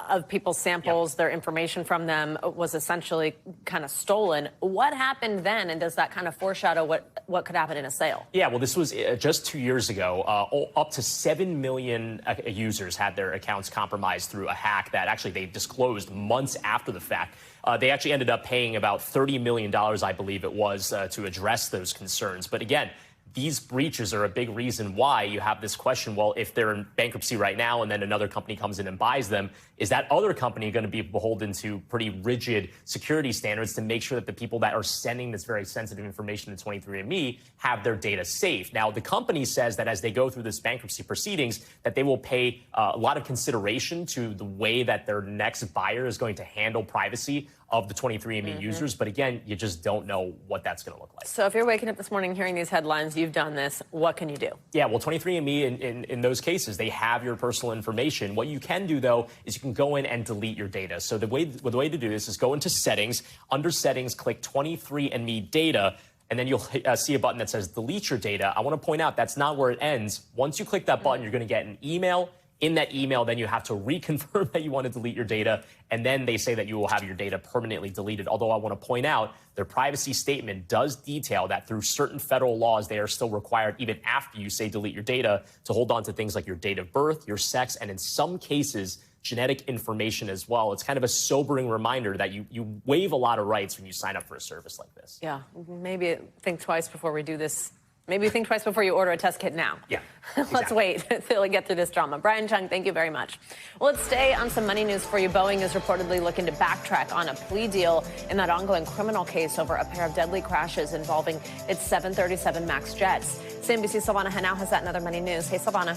of people's samples, their information from them was essentially kind of stolen. What happened then, and does that kind of foreshadow what could happen in a sale? Yeah, well, this was just 2 years ago. Up to 7 million users had their accounts compromised through a hack that actually they disclosed months after the fact. They actually ended up paying about $30 million, I believe it was, to address those concerns. But again, these breaches are a big reason why you have this question, well, if they're in bankruptcy right now and then another company comes in and buys them, is that other company going to be beholden to pretty rigid security standards to make sure that the people that are sending this very sensitive information to 23andMe have their data safe? Now, the company says that as they go through this bankruptcy proceedings, that they will pay a lot of consideration to the way that their next buyer is going to handle privacy of the 23andMe users. But again, you just don't know what that's going to look like. So if you're waking up this morning hearing these headlines, you've done this, what can you do? Yeah, well, 23andMe, in those cases, they have your personal information. What you can do, though, is you can go in and delete your data. So the way to do this is go into settings. Under settings, click 23andMe data. and then you'll see a button that says delete your data. I want to point out that's not where it ends. Once you click that button, you're going to get an email. In that email, then you have to reconfirm that you want to delete your data, and then they say that you will have your data permanently deleted. Although I want to point out, their privacy statement does detail that through certain federal laws, they are still required, even after you say delete your data, to hold on to things like your date of birth, your sex, and in some cases, genetic information as well. It's kind of a sobering reminder that you waive a lot of rights when you sign up for a service like this. Yeah, maybe think twice before we do this. Maybe think twice before you order a test kit now. Yeah. Let's wait until we get through this drama. Brian Chung, thank you very much. Well, let's stay on some money news for you. Boeing is reportedly looking to backtrack on a plea deal in that ongoing criminal case over a pair of deadly crashes involving its 737 MAX jets. CNBC's Silvana Henao has that in other money news. Hey, Silvana.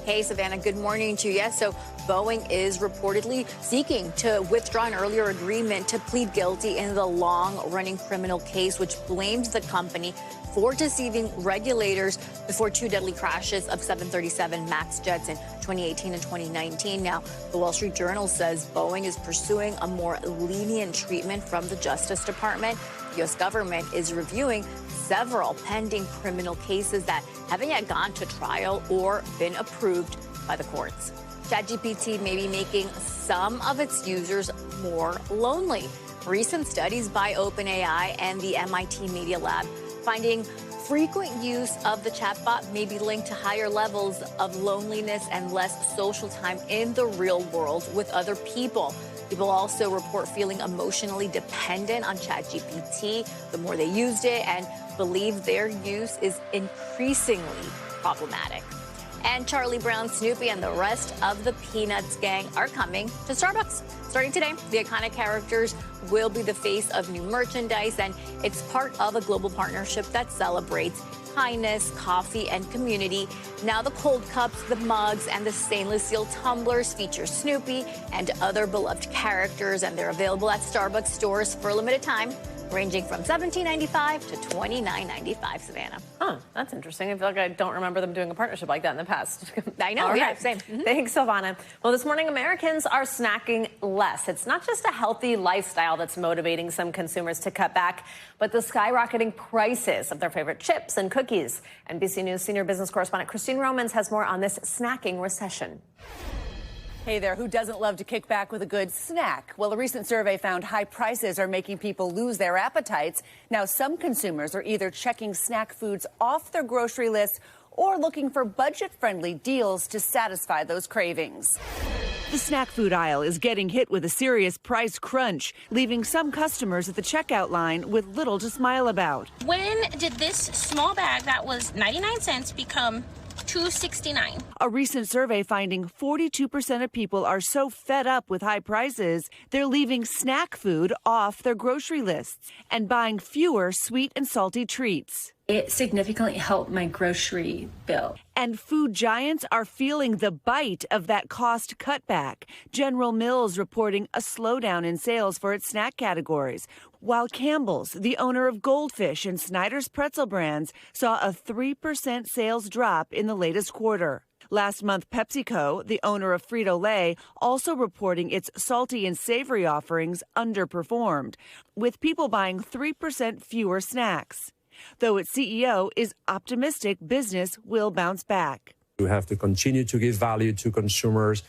Hey, Savannah, good morning to you. Yes, so Boeing is reportedly seeking to withdraw an earlier agreement to plead guilty in the long-running criminal case, which blames the company for deceiving regulators before two deadly crashes of 737 MAX jets in 2018 and 2019. Now, the Wall Street Journal says Boeing is pursuing a more lenient treatment from the Justice Department. The U.S. government is reviewing several pending criminal cases that haven't yet gone to trial or been approved by the courts. ChatGPT may be making some of its users more lonely. Recent studies by OpenAI and the MIT Media Lab finding frequent use of the chatbot may be linked to higher levels of loneliness and less social time in the real world with other people. People also report feeling emotionally dependent on ChatGPT the more they used it, and believe their use is increasingly problematic. And Charlie Brown, Snoopy, and the rest of the Peanuts gang are coming to Starbucks. Starting today, the iconic characters will be the face of new merchandise, and it's part of a global partnership that celebrates kindness, coffee, and community. Now the cold cups, the mugs, and the stainless steel tumblers feature Snoopy and other beloved characters, and they're available at Starbucks stores for a limited time, ranging from $17.95 to $29.95, Savannah. Huh, that's interesting. I feel like I don't remember them doing a partnership like that in the past. I know, yeah, same. Thanks, Silvana. Well, this morning, Americans are snacking less. It's not just a healthy lifestyle that's motivating some consumers to cut back, but the skyrocketing prices of their favorite chips and cookies. NBC News senior business correspondent Christine Romans has more on this snacking recession. Hey there, who doesn't love to kick back with a good snack? Well, a recent survey found high prices are making people lose their appetites. Now, some consumers are either checking snack foods off their grocery list or looking for budget-friendly deals to satisfy those cravings. The snack food aisle is getting hit with a serious price crunch, leaving some customers at the checkout line with little to smile about. When did this small bag that was 99 cents become $2.69. A recent survey finding 42% of people are so fed up with high prices, they're leaving snack food off their grocery lists and buying fewer sweet and salty treats. It significantly helped my grocery bill. And food giants are feeling the bite of that cost cutback. General Mills reporting a slowdown in sales for its snack categories, while Campbell's, the owner of Goldfish and Snyder's pretzel brands, saw a 3% sales drop in the latest quarter. Last month, PepsiCo, the owner of Frito-Lay, also reporting its salty and savory offerings underperformed, with people buying 3% fewer snacks. Though its CEO is optimistic business will bounce back. We have to continue to give value to consumers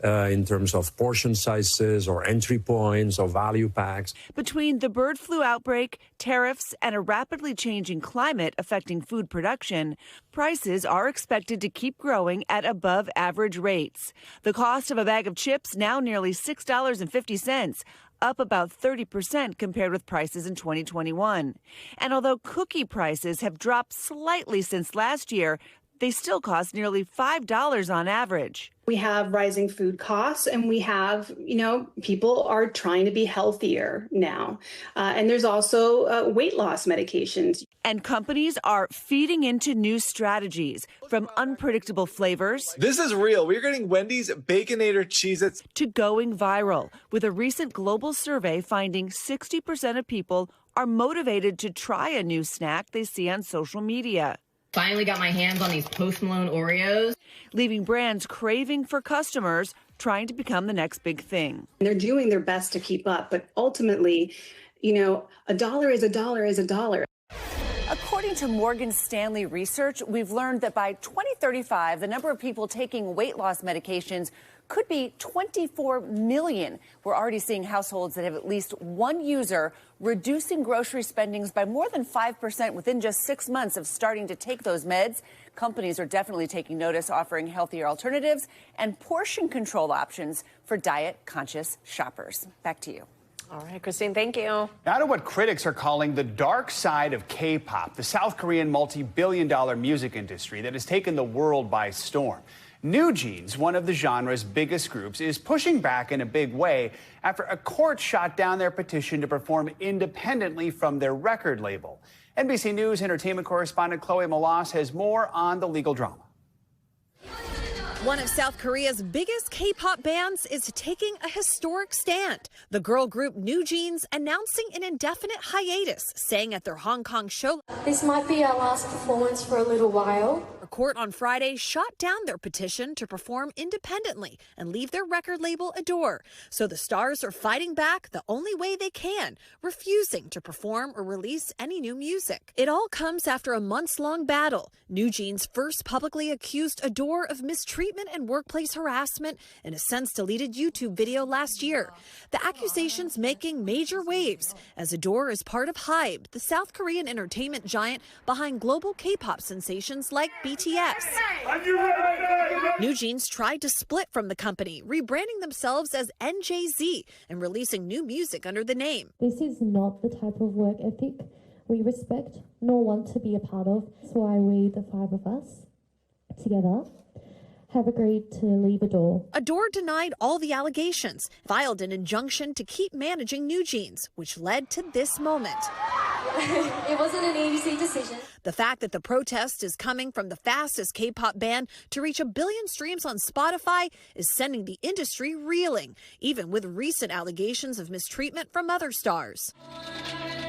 in terms of portion sizes or entry points or value packs. Between the bird flu outbreak, tariffs, and a rapidly changing climate affecting food production, prices are expected to keep growing at above average rates. The cost of a bag of chips now nearly $6.50. Up about 30% compared with prices in 2021. And although cookie prices have dropped slightly since last year, they still cost nearly $5 on average. We have rising food costs, and we have, people are trying to be healthier now. And there's also weight loss medications. And companies are feeding into new strategies, from unpredictable flavors. This is real. We're getting Wendy's Baconator Cheez-Its. To going viral, with a recent global survey finding 60% of people are motivated to try a new snack they see on social media. Finally got my hands on these Post Malone Oreos. Leaving brands craving for customers trying to become the next big thing. They're doing their best to keep up, but ultimately, a dollar is a dollar is a dollar. According to Morgan Stanley research, we've learned that by 2035, the number of people taking weight loss medications could be 24 million. We're already seeing households that have at least one user reducing grocery spendings by more than 5% within just 6 months of starting to take those meds. Companies are definitely taking notice, offering healthier alternatives and portion control options for diet-conscious shoppers. Back to you. All right, Christine, thank you. Now to what critics are calling the dark side of K-pop, the South Korean multi-billion-dollar music industry that has taken the world by storm. New Jeans, one of the genre's biggest groups, is pushing back in a big way after a court shot down their petition to perform independently from their record label. NBC News entertainment correspondent Chloe Malas has more on the legal drama. One of South Korea's biggest K-pop bands is taking a historic stand. The girl group New Jeans announcing an indefinite hiatus, saying at their Hong Kong show, "This might be our last performance for a little while." A court on Friday shot down their petition to perform independently and leave their record label Adore. So the stars are fighting back the only way they can, refusing to perform or release any new music. It all comes after a months-long battle. New Jeans first publicly accused Adore of mistreatment and workplace harassment in a since-deleted YouTube video last year. The accusations making major waves as Adore is part of HYBE, the South Korean entertainment giant behind global K-pop sensations like BTS. New Jeans tried to split from the company, rebranding themselves as NJZ and releasing new music under the name. This is not the type of work ethic we respect nor want to be a part of. That's why we, the five of us, together, have agreed to leave Adore. Adore denied all the allegations, filed an injunction to keep managing New Jeans, which led to this moment. It wasn't an easy decision. The fact that the protest is coming from the fastest K-pop band to reach 1 billion streams on Spotify is sending the industry reeling, even with recent allegations of mistreatment from other stars.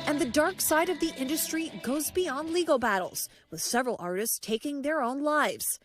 And the dark side of the industry goes beyond legal battles, with several artists taking their own lives.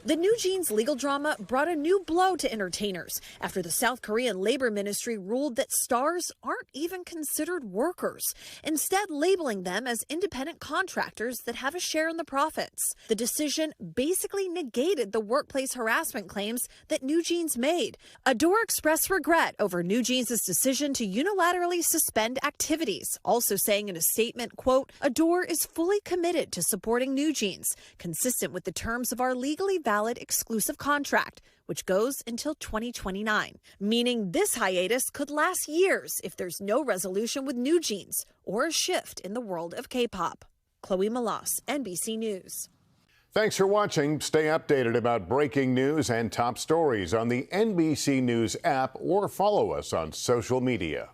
The New Jeans legal drama brought a new blow to entertainers after the South Korean Labor Ministry ruled that stars aren't even considered workers, instead labeling them as independent contractors that have a share in the profits. The decision basically negated the workplace harassment claims that New Jeans made. Adore expressed regret over New Jeans' decision to unilaterally suspend activities, also saying in a statement, quote, "Adore is fully committed to supporting New Jeans, consistent with the terms of our legally valid exclusive contract, which goes until 2029, meaning this hiatus could last years if there's no resolution with New Jeans or a shift in the world of K-pop. Chloe Malas, NBC News. Thanks for watching. Stay updated about breaking news and top stories on the NBC News app or follow us on social media.